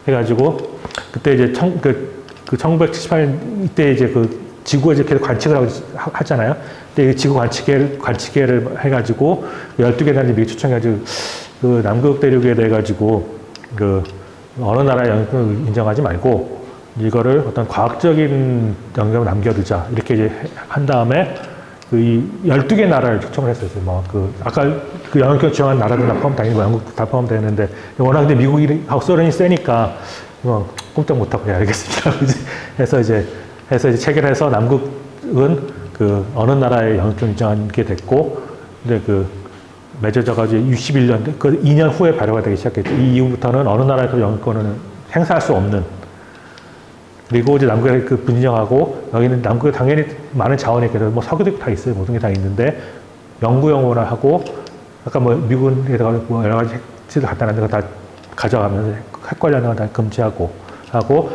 해가지고 그때 이제 1978년 이때 이제 지구에 이제 계속 관측을 하잖아요. 근데 지구 관측계를 해가지고 12개 나라 미국 초청해가지고 남극 대륙에 대해 가지고 어느 나라의 영향을 인정하지 말고 이거를 어떤 과학적인 영역을 남겨두자 이렇게 이제 한 다음에 이 12개 나라를 초청을 했어요. 아까 영향권 주장한 나라들 다 포함, 당연히 영국도 다 포함되는데, 워낙 근데 미국하고 소련이 세니까, 꼼짝 못하고, 야, 알겠습니다. 해서 이제 체결해서 남극은 어느 나라의 영향권 인정하게 됐고, 근데 맺어져가지고 61년, 2년 후에 발효가 되기 시작했죠. 이 이후부터는 어느 나라에서 영향권을 행사할 수 없는, 그리고 이제 남극에 분진정하고 여기는 남극에 당연히 많은 자원이 있고 석유도 다 있어요. 모든 게 다 있는데 연구용으로 하고 아까 미군에다가 여러 가지 핵지도 갖다 놨는데 다 가져가면서 핵 관련한 거 다 금지하고 하고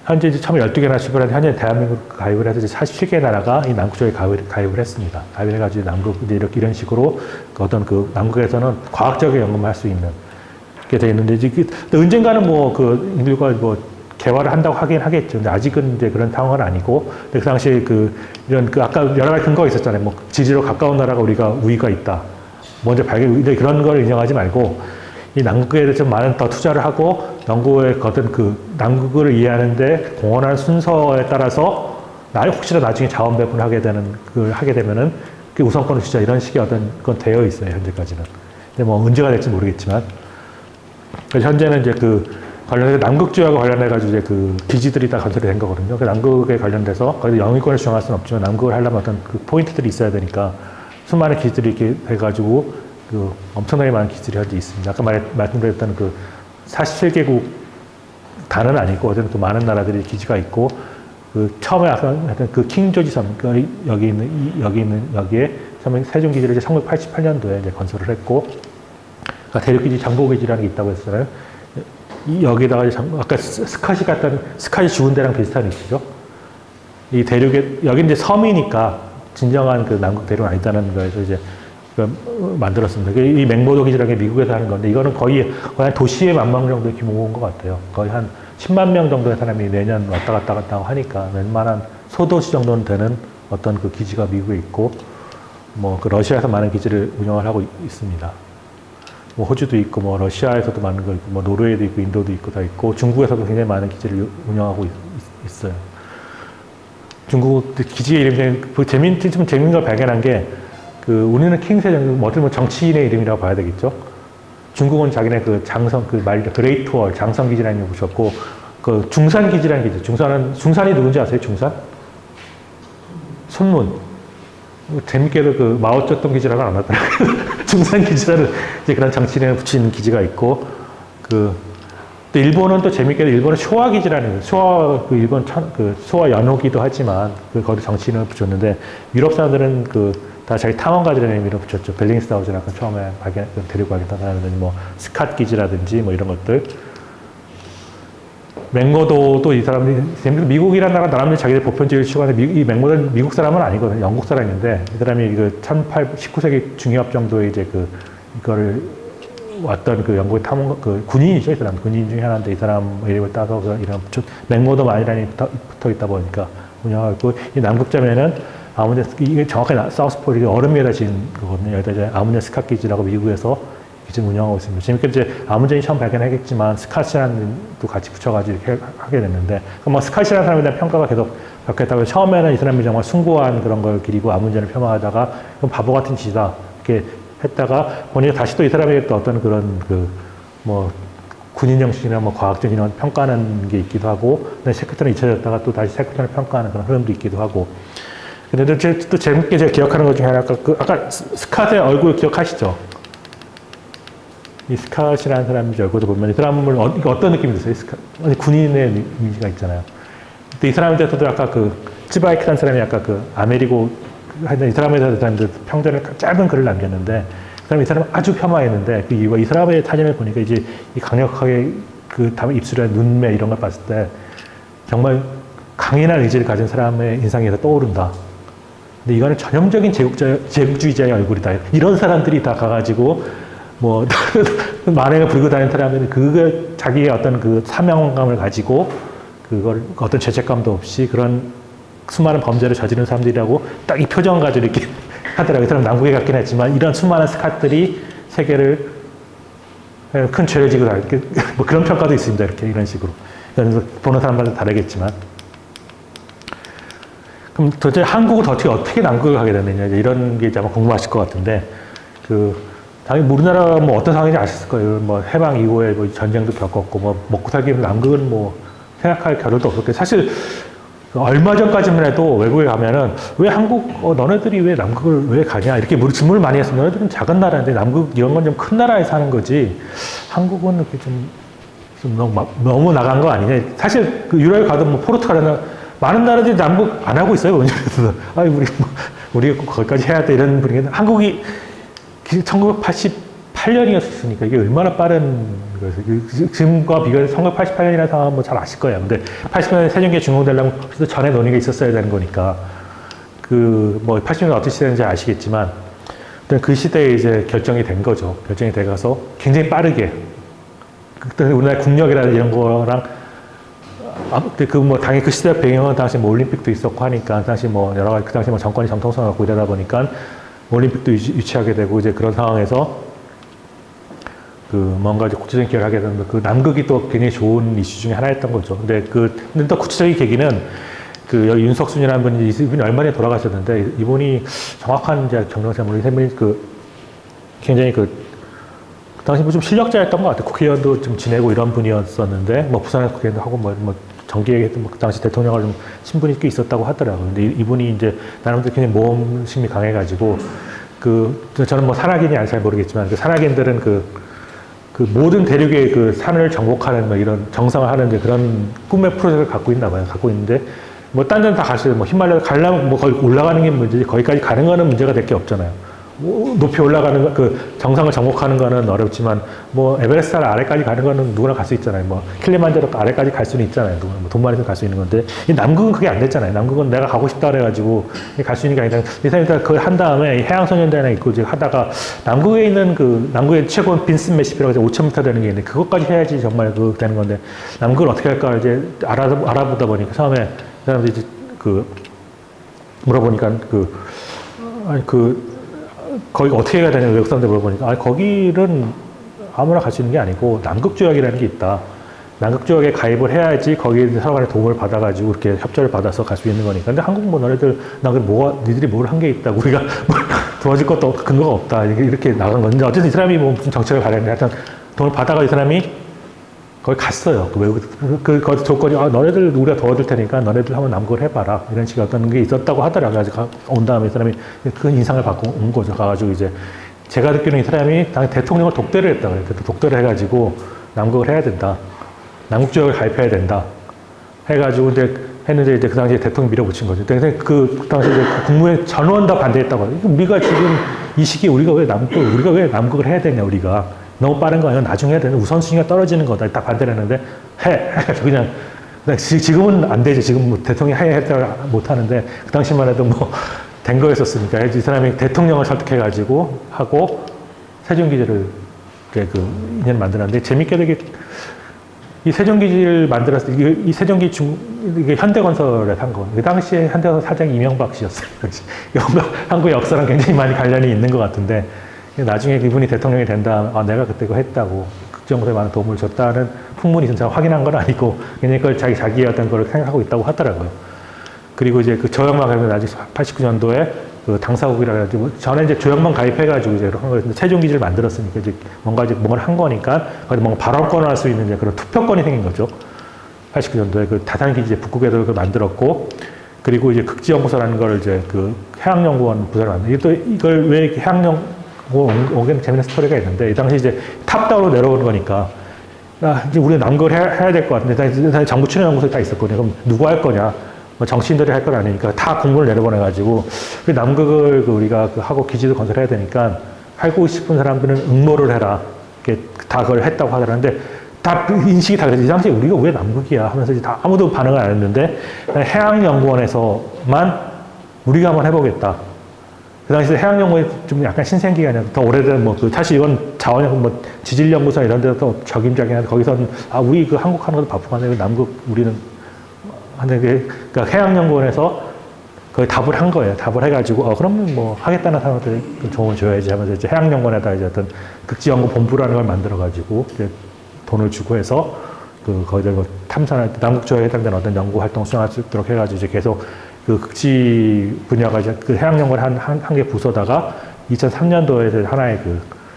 현재 이제 처음에 12개나 출발했는데 현재 대한민국 가입을 해서 이제 47개 나라가 이 남극 쪽에 가입을 했습니다. 가입을 해가지고 남극 이제 이런 식으로 어떤 남극에서는 과학적인 연구만 할 수 있는 게 되어 있는데 이제 언젠가는 인류가 개화를 한다고 하긴 하겠죠. 근데 아직은 이제 그런 상황은 아니고, 근데 그 당시에 이런 아까 여러 가지 근거가 있었잖아요. 지리로 가까운 나라가 우리가 우위가 있다. 먼저 근데 그런 걸 인정하지 말고, 이 남극에 대해서 좀 많은 더 투자를 하고, 연구의 어떤 남극을 이해하는데 공헌하는 순서에 따라서, 혹시나 나중에 자원 배분을 하게 되면은, 그 우선권을 주자. 이런 식의 어떤 건 되어 있어요, 현재까지는. 근데 언제가 될지 모르겠지만. 그래서 현재는 이제 관련해서 남극지역과 관련해가지고 이제 기지들이 다 건설이 된 거거든요. 남극에 관련돼서 거기서 영유권을 주장할 수는 없지만 남극을 하려면 어떤 포인트들이 있어야 되니까 수많은 기지들이 이렇게 돼가지고 그 엄청나게 많은 기지들이 현재 있습니다. 아까 말씀드렸던 그 47개국 다는 아니고 어쨌든 또 많은 나라들이 기지가 있고 그 처음에 아까 했던 그 킹조지 섬 여기에 처음에 세종 기지를 이제 1988년도에 이제 건설을 했고 그러니까 대륙 기지 정보 기지라는 게 있다고 했잖아요. 여기다가 이제 아까 스캇이 죽은 데랑 비슷한 위치죠. 이 대륙에 여기 이제 섬이니까 진정한 그 남극 대륙은 아니다는 거에서 이제 만들었습니다. 이 맹모도 기지라는 게 미국에서 하는 건데 이거는 거의 한 도시의 만명 정도의 규모인 것 같아요. 거의 한 10만 명 정도의 사람이 매년 왔다 갔다 하고 하니까 웬만한 소도시 정도는 되는 어떤 그 기지가 미국에 있고 뭐 그 러시아에서 많은 기지를 운영을 하고 있습니다. 뭐 호주도 있고 뭐 러시아에서도 많은 거 있고 뭐 노르웨이도 있고 인도도 있고 다 있고 중국에서도 굉장히 많은 기지를 운영하고 있어요. 중국 기지의 이름이 좀 재밌는 걸 발견한 게 그 우리는 킹세종 뭐 어떻게 보면 정치인의 이름이라고 봐야 되겠죠. 중국은 자기네 그 장성 그 말 그레이트월 장성 기지라는 걸 붙였고 그 중산 기지라는 기지. 중산이 누군지 아세요? 중산? 손문. 재밌게도 그 마오쩌둥 기지라고 안 하더라고요. 중산 기지라는 이제 그런 정치인에 붙인 기지가 있고 또 일본은 또 재밌게도 일본은 쇼와 기지라는 쇼와 그 일본 그 쇼와 연호기도 하지만 거기 정치인을 붙였는데 유럽 사람들은 다 자기 탐험가지라는 의미로 붙였죠. 벨링스하우즈는 아까 처음에 데리고 가겠다 하는 뭐 스캇 기지라든지 뭐 이런 것들. 맹모도도 이 사람들이 미국이라는 나라는 자기들 보편주의를 추구하는데 이 맹모도는 미국 사람은 아니거든요. 영국 사람인데 이 사람이 19세기 중엽 정도에 이제 이거를 왔던 그 영국의 탐험 군인이죠. 이 사람 군인 중에 하나인데 이 사람 이름을 따서 이런 맹모도 만이라니 붙어 있다 보니까 운영하고 이 남극점에는 이게 정확하게 사우스폴이 얼음 위에다 지은 거거든요. 여기다 이제 아문제 스캇 기지라고 미국에서 기지를 운영하고 있습니다. 재밌게 이제 아문제이 처음 발견하겠지만 스캇이라는 또 같이 붙여가지고 이렇게 하게 됐는데, 뭐 스캇이라는 사람에 대한 평가가 계속 바뀌었다고 처음에는 이 사람이 정말 숭고한 그런 걸 기리고 아문제를 폄하하다가 그럼 바보 같은 짓이다 이렇게 했다가 보니까 다시 또 이 사람에게 또 어떤 그런 뭐 군인 정신이나 뭐 과학적인 이런 평가하는 게 있기도 하고, 근데 세크턴이 잊혀졌다가 또 다시 세크턴을 평가하는 그런 흐름도 있기도 하고. 근데 또 재밌게 제가 기억하는 것 중에 하나가 아까 스캇의 얼굴 기억하시죠? 이 스캇이라는 사람의 얼굴을 보면 이 사람을 어떤 느낌이 드세요? 아니, 군인의 이미지가 있잖아요. 근데 이 사람에 대해서도 아까 츠바이크라는 사람이 아까 아메리고 하여튼 이 사람에 대해서 사람들 평전을 짧은 글을 남겼는데 이 사람을 아주 폄하했는데 그 이유가 이 사람의 사진을 보니까 이제 이 강력하게 다음에 입술에 눈매 이런 걸 봤을 때 정말 강인한 의지를 가진 사람의 인상에서 떠오른다. 근데 이거는 전형적인 제국주의자의 얼굴이다. 이런 사람들이 다 가가지고 뭐 만행을 부리고 다니는 사람들은 자기의 어떤 사명감을 가지고 그걸 어떤 죄책감도 없이 그런 수많은 범죄를 저지른 사람들이라고 딱 이 표정 가지고 이렇게 하더라고요. 이 사람 남극에 갔긴 했지만 이런 수많은 스캇들이 세계를 큰 죄를 지고 다니게 뭐 그런 평가도 있습니다. 이렇게 이런 식으로. 그래서 보는 사람마다 다르겠지만. 그럼 도대체 한국은 어떻게 남극을 가게 됐느냐 이런 게 아마 궁금하실 것 같은데 당연히 우리나라가 뭐 어떤 상황인지 아셨을 거예요. 뭐 해방 이후에 뭐 전쟁도 겪었고 뭐 먹고 살기 위해서 남극은 뭐 생각할 겨를도 없었고 사실 얼마 전까지만 해도 외국에 가면은 왜 너네들이 왜 남극을 왜 가냐 이렇게 질문을 많이 했어요. 너네들은 작은 나라인데 남극 이런 건 좀 큰 나라에 사는 거지 한국은 이렇게 좀 너무 나간 거 아니냐. 사실 유럽에 가도 뭐 포르투갈이나 많은 나라들이 남극 안 하고 있어요. 그래서 우리 거기까지 해야 돼 이런 분위기. 한국이 1988년이었으니까 이게 얼마나 빠른 거예요. 지금과 비교해서 1988년이라는 상황은 뭐 잘 아실 거예요. 근데 80년대 세종기가 준공되려면 그 전에 논의가 있었어야 되는 거니까 뭐 80년대 어떤 시대인지 아시겠지만 그 시대에 이제 결정이 된 거죠. 결정이 돼가서 굉장히 빠르게 그때 우리나라 국력이라든지 이런 거랑 당연히 그 시대 배경은 당시 뭐 올림픽도 있었고 하니까 당시 뭐 여러 가지 그 당시 뭐 정권이 정통성을 갖고 이러다 보니까 올림픽도 유치하게 되고 이제 그런 상황에서 뭔가 이제 국제적인 기여를 하게 되는데 남극이 또 굉장히 좋은 이슈 중에 하나였던 거죠. 근데 또 구체적인 계기는 여기 윤석순이라는 이분이 얼마 전에 돌아가셨는데 이분이 정확한 경력을 잘 모르겠는데 굉장히 당시 뭐 좀 실력자였던 것 같아요. 국회의원도 좀 지내고 이런 분이었었는데 뭐 부산에서 국회의원도 하고 뭐 정기에 그 당시 대통령을 좀 친분이 꽤 있었다고 하더라고요. 근데 이분이 이제 나름대로 굉장히 모험심이 강해가지고 저는 뭐 산악인이 아니 잘 모르겠지만 그 산악인들은 그 모든 대륙의 그 산을 정복하는 뭐 이런 정상을 하는 이제 그런 꿈의 프로젝트를 갖고 있나 봐요. 갖고 있는데 뭐 딴 데는 다 갈 수 있어요. 뭐 히말라야 가려면 뭐 거기 올라가는 게 문제지 거기까지 가는 거는 문제가 될 게 없잖아요. 뭐 높이 올라가는 거, 그 정상을 정복하는 거는 어렵지만 뭐 에베레스트 아래까지 가는 거는 누구나 갈 수 있잖아요. 뭐 킬리만자로 아래까지 갈 수는 있잖아요. 누구나 뭐 돈만 있으면 갈 수 있는 건데 이 남극은 그게 안 됐잖아요. 남극은 내가 가고 싶다 그래가지고 갈 수 있는 게 아니라 이 사람이 그걸 한 다음에 해양소년단에 있고 이제 하다가 남극에 있는 그 남극의 최고 빈슨 매시피라고 해서 5,000m 되는 게 있는데 그것까지 해야지 정말 그 되는 건데 남극을 어떻게 할까 이제 알아보다 보니까 처음에 사람들이 이제 그 물어보니까 거기 어떻게 가야 되냐 외국 사람들 물어보니까 거기는 아무나 갈 수 있는 게 아니고 남극조약이라는 게 있다. 남극조약에 가입을 해야지 거기에 서로 간에 도움을 받아가지고 이렇게 협조를 받아서 갈 수 있는 거니까. 근데 한국 뭐 너네들 니들이 뭘 한 게 있다고 우리가 뭐 도와줄 것도 근거가 없다 이렇게 나간 건데 어쨌든 이 사람이 뭐 무슨 정책을 가려는데 하여튼 돈을 받아가 이 사람이 거기 갔어요. 그 외국 거기 조건이 너네들 우리가 도와줄 테니까 너네들 한번 남극을 해봐라 이런 식의 어떤 게 있었다고 하더라고요. 그래서 온 다음에 이 사람이 그 인상을 받고 온 거죠. 가가지고 이제 제가 듣기로는 이 사람이 당시 대통령을 독대를 했다 그래요. 독대를 해가지고 남극을 해야 된다. 남극조약을 가입해야 된다. 해가지고 이제 했는데 이제 그 당시에 대통령 밀어붙인 거죠. 근데 그 당시에 이제 국무회의 전원 다 반대했다고 해요. 우리가 지금 이 시기에 우리가 왜 남극을 해야 되냐 우리가. 너무 빠른 거 아니야? 나중에 해야 되는 우선순위가 떨어지는 거다. 딱 반대를 했는데 그냥 지금은 안 되죠. 지금 뭐 대통령이 했다 못 하는데 그 당시만 해도 뭐 된 거였었으니까 이 사람이 대통령을 설득해가지고 하고 세종기지를 인연 만들었는데 재밌게도 이 세종기지를 만들었을 때 이 세종기 이게 현대건설에 산 거. 그 당시에 현대건설 사장이 이명박 씨였어요. 한국의 역사랑 굉장히 많이 관련이 있는 것 같은데. 나중에 이분이 대통령이 된 다음, 내가 그때 그거 했다고, 극정부에 많은 도움을 줬다는 풍문이 진짜 확인한 건 아니고, 그냥 그걸 자기의 어떤 걸 생각하고 있다고 하더라고요. 그리고 이제 그 조약만 가면 아직 89년도에 그 당사국이라 해가지고, 전에 이제 조약만 가입해가지고 이제 한 거였는데, 최종기지를 만들었으니까 이제 뭔가를 한 거니까, 거기 뭔가 발언권을 할 수 있는 이제 그런 투표권이 생긴 거죠. 89년도에 그 다산기지 북극에도 만들었고, 그리고 이제 극지연구소라는 걸 이제 그 해양연구원 부서를 만들었는데, 이걸 왜 이렇게 오긴 재밌는 스토리가 있는데, 이 당시 이제 탑다운으로 내려오는 거니까, 이제 우리 남극을 해야 될 것 같은데, 정부 출연연구소에 다 있었거든요. 그럼 누구 할 거냐? 뭐 정치인들이 할 건 아니니까 다 공문을 내려보내가지고, 남극을 우리가 하고 기지도 건설해야 되니까, 하고 싶은 사람들은 응모를 해라. 이렇게 다 그걸 했다고 하더라는데, 다 인식이 다 그랬지. 이 당시에 우리가 왜 남극이야? 하면서 이제 다 아무도 반응을 안 했는데, 해양연구원에서만 우리가 한번 해보겠다. 그 당시에 해양연구원이 좀 약간 신생기가 아니라 더 오래된 사실 이건 자원연구 지질연구소 이런 데서 또 적임자긴 한데 거기서는 우리 한국 하는 것도 바쁘고 한데 남극 우리는 하는데 그러니까 해양연구원에서 거기 답을 한 거예요. 답을 해가지고 그러면 뭐 하겠다는 사람한테 조언을 줘야지 하면서 이제 해양연구원에다 이제 어떤 극지연구본부라는 걸 만들어가지고 이제 돈을 주고 해서 거기다 탐사할 남극조약에 해당되는 어떤 연구 활동 수행할 수 있도록 해가지고 이제 계속 그 극지 분야가 이제 그 해양연구를 한 개 부서다가 2003년도에 하나의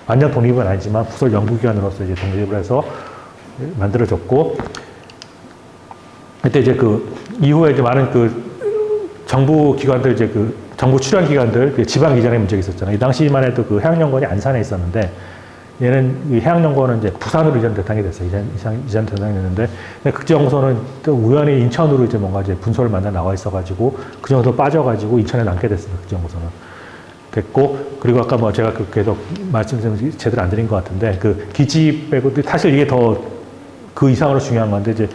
완전 독립은 아니지만 부설 연구기관으로서 이제 독립을 해서 만들어졌고, 그때 이제 이후에 이제 많은 정부 기관들 이제 정부 출연 기관들 지방 이전의 문제가 있었잖아요. 이 당시만 해도 해양연구원이 안산에 있었는데, 얘는 이 해양연구원은 이제 부산으로 이전 대상이 됐어요. 이전 대상이 됐는데, 극지연구소는 또 우연히 인천으로 이제 뭔가 이제 분소를 만나 나와 있어가지고, 그 정도 빠져가지고 인천에 남게 됐습니다. 극지연구소는. 됐고, 그리고 아까 제가 계속 말씀드린 제대로 안 드린 것 같은데, 기지 빼고, 사실 이게 더 그 이상으로 중요한 건데, 이제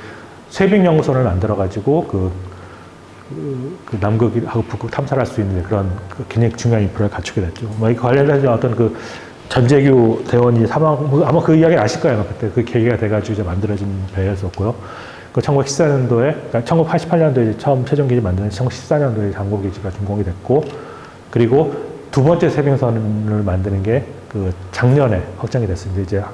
쇠빙연구소를 만들어가지고, 남극하고 북극 탐사를 할 수 있는 그런 굉장히 중요한 인프라를 갖추게 됐죠. 이 관련해서 어떤 전재규 대원이 사망, 아마 그 이야기 아실 거예요. 그때 그 계기가 돼가지고 이제 만들어진 배였었고요. 1914년도에, 그러니까 1988년도에 처음 최종기지 만드는 1914년도에 장고기지가 준공이 됐고, 그리고 두 번째 세빙선을 만드는 게 작년에 확정이 됐습니다.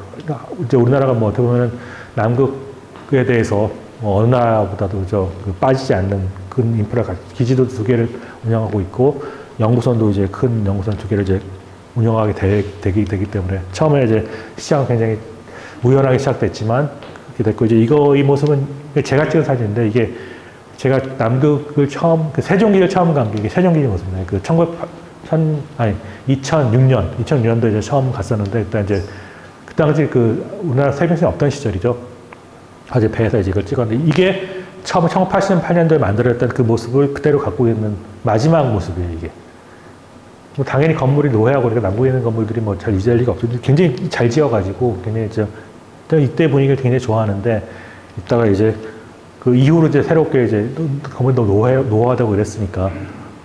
이제 우리나라가 어떻게 보면은 남극에 대해서 어느 나라보다도 빠지지 않는 큰 인프라 기지도 두 개를 운영하고 있고, 연구선도 이제 큰 연구선 두 개를 이제 운영하게 되기 때문에 처음에 이제 시작은 굉장히 우연하게 시작됐지만 그렇게 됐고, 이제 이 모습은 제가 찍은 사진인데, 이게 제가 남극을 세종기를 처음 간 게 이게 세종기지 모습이에요. 2006년도 이제 처음 갔었는데, 일단 이제, 그 당시 그, 우리나라 세빙선이 없던 시절이죠. 어제 배에서 이제 이걸 찍었는데, 이게 처음 1988년도에 만들었던 그 모습을 그대로 갖고 있는 마지막 모습이에요, 이게. 뭐 당연히 건물이 노후하고 그러니까 남부에 있는 건물들이 뭐 잘 유지할 리가 없죠. 굉장히 잘 지어가지고, 굉장히 이때 분위기를 굉장히 좋아하는데, 이따가 이제, 그 이후로 이제 새롭게 이제 건물이 너무 노후하다고 이랬으니까,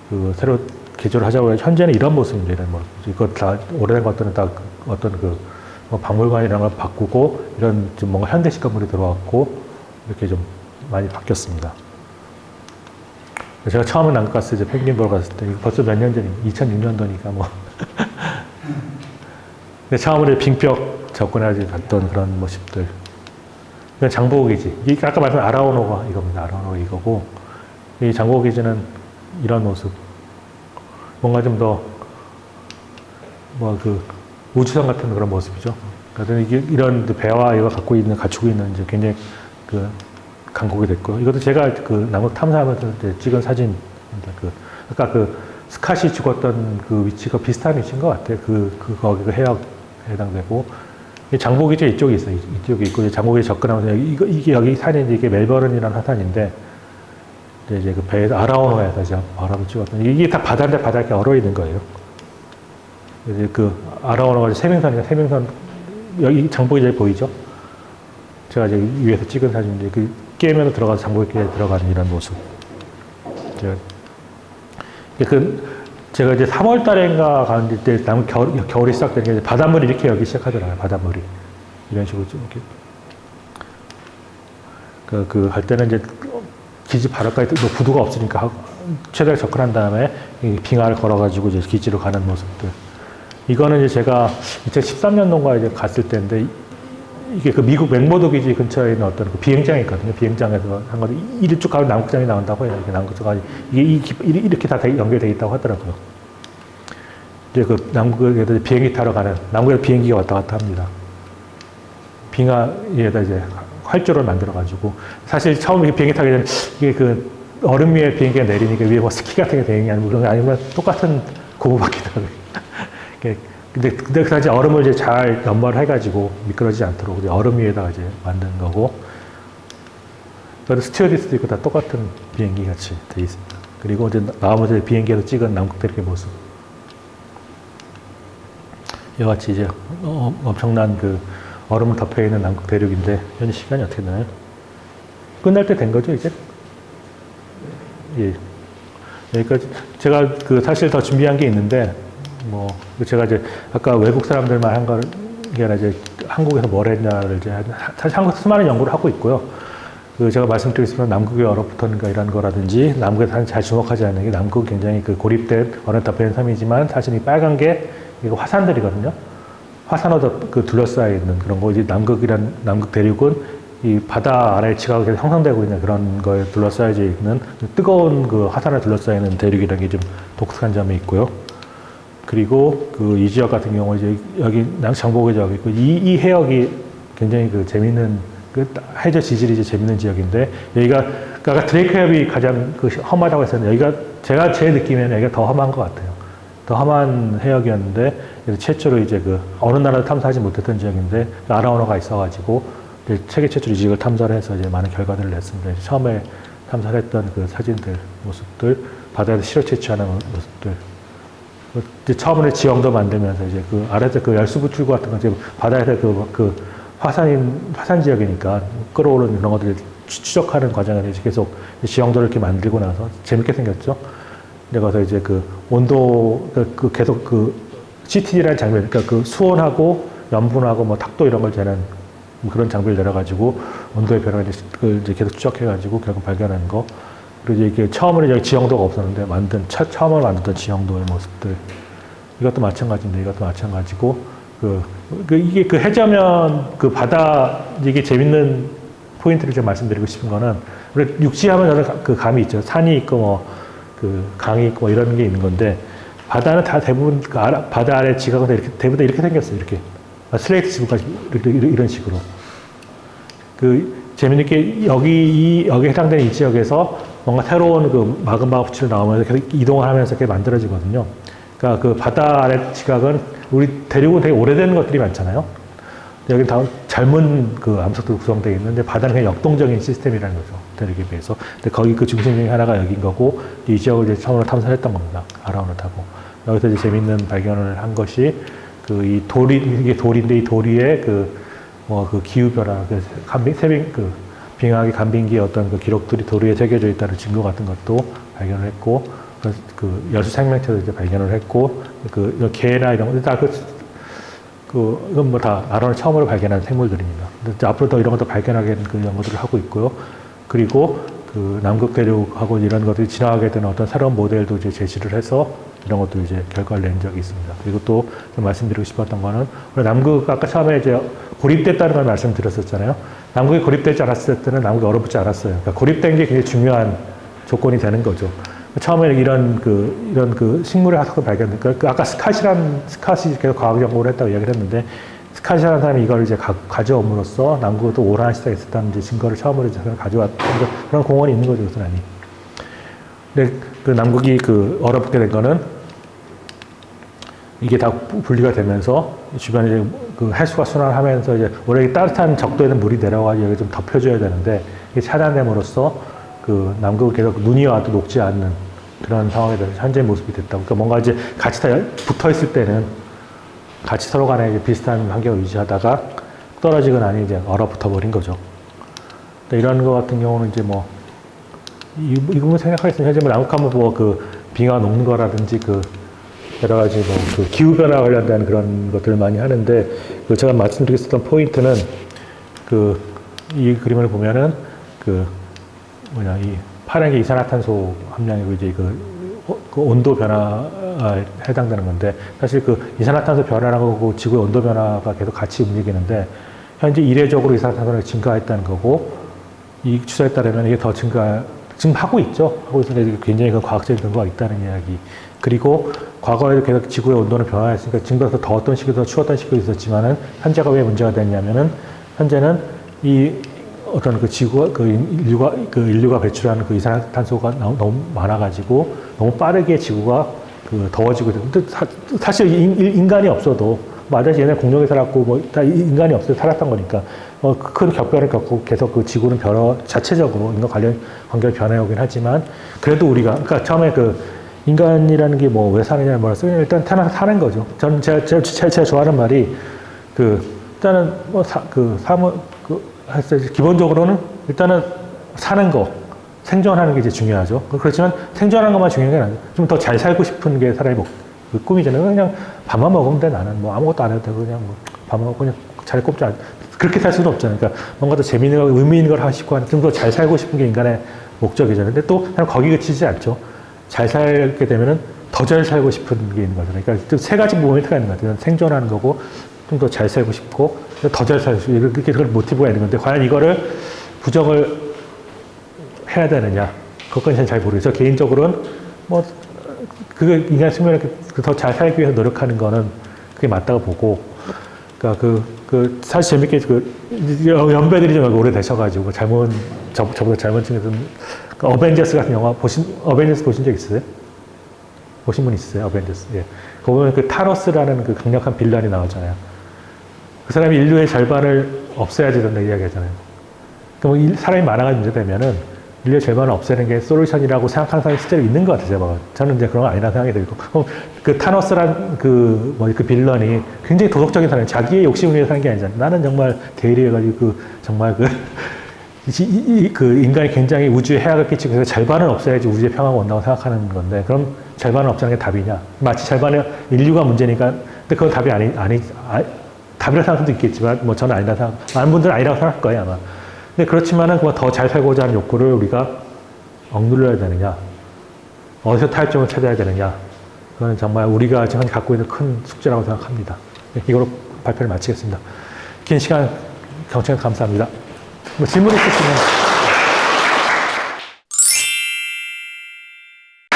그 새로 개조를 하자고 해서 현재는 이런 모습입니다. 이런 모습. 이거 다 오래된 것들은 다 어떤 뭐 박물관 이런 걸 바꾸고, 이런 좀 뭔가 현대식 건물이 들어왔고, 이렇게 좀 많이 바뀌었습니다. 제가 처음에 남극 갔을 때, 펭귄 보러 갔을 때, 이거 벌써 몇 년 전이고, 2006년도니까 뭐. 근데 처음으로 빙벽 접근하지 갔던 그런 모습들. 이건 장보고기지. 이게 아까 말씀한 아라오노가 이겁니다. 아라오노가 이거고, 이 장보고기지는 이런 모습. 뭔가 좀 더, 우주선 같은 그런 모습이죠. 그래서 이게 이런 배와 이거 갖추고 있는 이제 굉장히 강국이 됐고, 이것도 제가 남극 탐사하면서 찍은 사진입니다. 아까 스캇이 죽었던 그 위치가 비슷한 위치인 것 같아요. 거기가 해역에 해당되고, 장보기지 이쪽에 있어요. 이쪽에 있고, 장보기에 접근하면서 이게 여기 산인데 이게 멜버른이라는 화산인데, 이제 그 배에서 아라오노에서 이제 바람을 찍었던, 이게 다 바다인데 바닥에 얼어 있는 거예요. 이제 아라오노가 세명선이니까 세명선, 여기 장보기지 보이죠? 제가 이제 위에서 찍은 사진인데, 게임에도 들어가서 장보기지에 들어가는 이런 모습. 제가 이제 3월 달인가 가는데, 겨울이 시작되는 게 바닷물이 이렇게 여기 시작하더라고요. 바닷물이. 이런 식으로 좀 이렇게. 할 때는 이제 기지 바닥까지 부두가 없으니까 최대한 접근한 다음에 빙하를 걸어가지고 이제 기지로 가는 모습들. 이거는 이제 제가 2013년도인가 이제 갔을 때인데, 이게 미국 맥모도 기지 근처에 있는 어떤 비행장이 있거든요. 비행장에서 한 건데, 이리 쭉 가면 남극장이 나온다고 해요. 이렇게 남극장이. 이렇게 다 연결되어 있다고 하더라고요. 이제 남극에서 비행기 타러 가는, 남극에서 비행기가 왔다 갔다 합니다. 빙하에다 이제 활주로를 만들어가지고, 사실 처음 비행기 타게 되면, 이게 얼음 위에 비행기가 내리니까 위에 뭐 스키 같은 게 되는 게 아니고, 그런 게 아니면 똑같은 고무바퀴더라고요. 근데 그 당시 얼음을 이제 잘 연마를 해가지고 미끄러지지 않도록 이제 얼음 위에다가 이제 만든 거고, 그래도 스튜어디스도 있고 다 똑같은 비행기 같이 되어 있습니다. 그리고 이제 나오면서 비행기에서 찍은 남극 대륙의 모습. 이와 같이 이제 엄청난 얼음을 덮여 있는 남극 대륙인데, 현재 시간이 어떻게 되나요? 끝날 때 된 거죠, 이제? 예. 여기까지. 제가 사실 더 준비한 게 있는데, 제가 이제 아까 외국 사람들만 한 게 아니라 이제 한국에서 뭘 했냐를 이제 사실 한국에서 수많은 연구를 하고 있고요. 제가 말씀드리겠지만 남극의 얼어붙었는가 이런 거라든지, 남극에 잘 주목하지 않는 게, 남극 굉장히 고립된 얼음 덮여있는 섬이지만 사실 이 빨간 게 이거 화산들이거든요. 화산으로 둘러싸여 있는 그런 거. 이제 남극 대륙은 이 바다 아래 지각이 계속 형성되고 있는 그런 거에 둘러싸여져 있는 뜨거운 화산에 둘러싸여 있는 대륙이라는 게 좀 독특한 점이 있고요. 그리고 이 지역 같은 경우 이제 여기 장보기 지역이 있고, 이 해역이 굉장히 재밌는, 해저 지질이 이제 재밌는 지역인데, 여기가 아까 드레이크 해협이 가장 험하다고 했었는데, 여기가 제가 제 느낌에는 여기가 더 험한 것 같아요. 더 험한 해역이었는데, 최초로 이제 어느 나라도 탐사하지 못했던 지역인데, 아라오노가 있어가지고 세계 최초로 이 지역을 탐사를 해서 이제 많은 결과들을 냈습니다. 처음에 탐사를 했던 사진들, 모습들, 바다에서 실어 채취하는 모습들. 처음에 지형도 만들면서 이제 아래에서 열수부 출구 같은 거 이제 바다에서 화산 지역이니까 끌어오르는 그런 것들을 추적하는 과정에서 계속 지형도를 이렇게 만들고 나서 재밌게 생겼죠. 그래서 이제 온도, 계속 CTD라는 장비, 그러니까 수온하고 염분하고 뭐 탁도 이런 걸 재는 그런 장비를 내려가지고 온도의 변화를 이제 계속 추적해가지고 결국 발견한 거. 그리고 이제 처음으로 여기 지형도가 없었는데 처음으로 만들던 지형도의 모습들. 이것도 마찬가지인데, 이것도 마찬가지고, 이게 해저면, 바다, 이게 재밌는 포인트를 좀 말씀드리고 싶은 거는, 우리 육지하면 저는 감이 있죠. 산이 있고, 강이 있고, 이런 게 있는 건데, 바다는 다 대부분, 바다 아래 지각은 대부분 이렇게 생겼어요. 이렇게. 슬레이트 지구까지, 이런 식으로. 재밌는 게, 여기 해당되는 이 지역에서 뭔가 새로운 마그마 부치로 나오면서 계속 이동을 하면서 이렇게 만들어지거든요. 그러니까 그 바다 아래 지각은 우리 대륙은 되게 오래된 것들이 많잖아요. 여기 다 젊은 그 암석들 구성되어 있는데 바다는 그냥 역동적인 시스템이라는 거죠. 대륙에 비해서. 근데 거기 그 중심 중에 하나가 여긴 거고 이 지역을 이제 처음으로 탐사했던 겁니다. 아라운을 타고. 여기서 이제 재밌는 발견을 한 것이 그 이 돌이 이게 돌인데 이 돌 위에 그 기후 변화, 그 빙하기 간빙기의 어떤 그 기록들이 돌 위에 새겨져 있다는 증거 같은 것도 발견을 했고 그 여수 생명체도 이제 발견을 했고 그 개나 이런 거 다 이건 뭐 다 아론을 처음으로 발견한 생물들입니다. 근데 앞으로 더 이런 것도 발견하게 되는 그 연구들을 하고 있고요. 그리고 그 남극 대륙하고 이런 것들이 지나가게 되는 어떤 새로운 모델도 이제 제시를 해서 이런 것도 이제 결과를 낸 적이 있습니다. 그리고 또 좀 말씀드리고 싶었던 거는 우리 남극 아까 처음에 이제 고립됐다는 걸 말씀드렸었잖아요. 남극이 고립되지 않았을 때는 남극이 얼어붙지 않았어요. 그러니까 고립된 게 굉장히 중요한 조건이 되는 거죠. 처음에 이런 식물의 화석을 발견했으니까 아까 스캇이 계속 과학 연구를 했다고 이야기를 했는데 스캇이라는 사람이 이걸 이제 가져옴으로써 남극도 오라한 시대가 있었다는 이제 증거를 처음으로 이제 가져왔던 그런 공헌이 있는 거죠, 그 사람이. 근데 그 남극이 얼어붙게 된 거는 이게 다 분리가 되면서 주변에 이제 그 해수가 순환하면서 이제 원래 따뜻한 적도에는 물이 내려가지고 여기 좀 덮여줘야 되는데 이게 차단됨으로써 그 남극을 계속 눈이 와도 녹지 않는 그런 상황에 대해서 현재 모습이 됐다. 그러니까 뭔가 이제 같이 다 붙어 있을 때는 같이 서로 간에 비슷한 환경을 유지하다가 떨어지거나 아니면 이제 얼어붙어 버린 거죠. 이런 거 같은 경우는 이제 뭐 이 부분 생각하겠습니다. 현재 뭐 남극하면 뭐 그 빙하가 녹는 거라든지 여러 가지 뭐 그 기후 변화 관련된 그런 것들을 많이 하는데 제가 말씀드렸었던 포인트는 이 그림을 보면은 이 파란 게 이산화탄소 함량이고 이제 그 온도 변화에 해당되는 건데 사실 이산화탄소 변화라고 지구의 온도 변화가 계속 같이 움직이는데 현재 이례적으로 이산화탄소가 증가했다는 거고 이 추세에 따르면 이게 더 지금 하고 있죠. 하고 있는데 굉장히 과학적인 근거가 있다는 이야기. 그리고 과거에도 계속 지구의 온도는 변화했으니까 지금보다 더 더웠던 시기도 추웠던 시기도 있었지만은 현재가 왜 문제가 됐냐면은 현재는 이 어떤 지구가 인류가 배출하는 이산화탄소가 너무 많아가지고 너무 빠르게 지구가 더워지고 있어요. 근데 사실 인간이 없어도 아저씨 옛날 공룡에 살았고 다 인간이 없어도 살았던 거니까 큰 격변을 겪고 계속 지구는 자체적으로 인간 환경이 변해오긴 하지만 그래도 우리가 그러니까 처음에 인간이라는 게 왜 사느냐 뭐라 일단 사는 거죠. 저는 제가 좋아하는 말이 일단은 기본적으로는 일단은 사는 거, 생존하는 게 이제 중요하죠. 그렇지만 생존하는 것만 중요한 게 아니죠. 좀 더 잘 살고 싶은 게 사람의 꿈이잖아요. 그냥 밥만 먹으면 돼, 나는. 아무것도 안 해도 되고, 그냥 밥만 먹고 그냥 잘 꼽지 않아. 그렇게 살 수는 없잖아요. 그러니까 뭔가 더 재미있는 거, 의미 있는 걸 하고 싶고 하는, 좀 더 잘 살고 싶은 게 인간의 목적이잖아요. 근데 또 사람 거기 그치지 않죠. 잘 살게 되면은 더 잘 살고 싶은 게 있는 거잖아요. 그러니까 세 가지 모멘트가 있는 것 같아요. 생존하는 거고, 좀 더 잘 살고 싶고, 더 잘 살고 싶고, 이렇게 그런 모티브가 있는 건데, 과연 이거를 부정을 해야 되느냐. 그것까지는 잘 모르겠어요. 개인적으로는 인간 수명을 더 잘 살기 위해서 노력하는 거는 그게 맞다고 보고, 그러니까 사실 재밌게 연배들이 좀 오래 되셔가지고 저보다 젊은 층에서는 어벤져스 같은 영화 어벤져스 보신 적 있어요? 보신 분 있어요? 어벤져스. 예. 거기 보면 타노스라는 강력한 빌런이 나오잖아요. 그 사람이 인류의 절반을 없애야 된다 이야기 하잖아요. 그럼 사람이 많아가 문제되면은 인류의 절반을 없애는 게 솔루션이라고 생각하는 사람이 실제로 있는 것 같아요. 저는 이제 그런 거 아니라 생각이 들고. 그럼 타노스란 빌런이 굉장히 도덕적인 사람이에요. 자기의 욕심을 위해 사는 게 아니잖아요. 나는 정말 대리해가지고 정말 인간이 굉장히 우주에 해악을 끼치고 해서 절반은 없애야지 우주의 평화가 온다고 생각하는 건데 그럼 절반을 없애는 게 답이냐? 마치 절반의 인류가 문제니까 근데 그건 답이 답이라 생각할 수도 있겠지만 저는 아니라 많은 분들은 아니라고 생각할 거예요 아마. 근데 그렇지만은 더 잘 살고자 하는 욕구를 우리가 억눌러야 되느냐? 어디서 타협점을 찾아야 되느냐? 그건 정말 우리가 지금 갖고 있는 큰 숙제라고 생각합니다. 이걸로 발표를 마치겠습니다. 긴 시간 경청해 감사합니다. 질문 있으시면.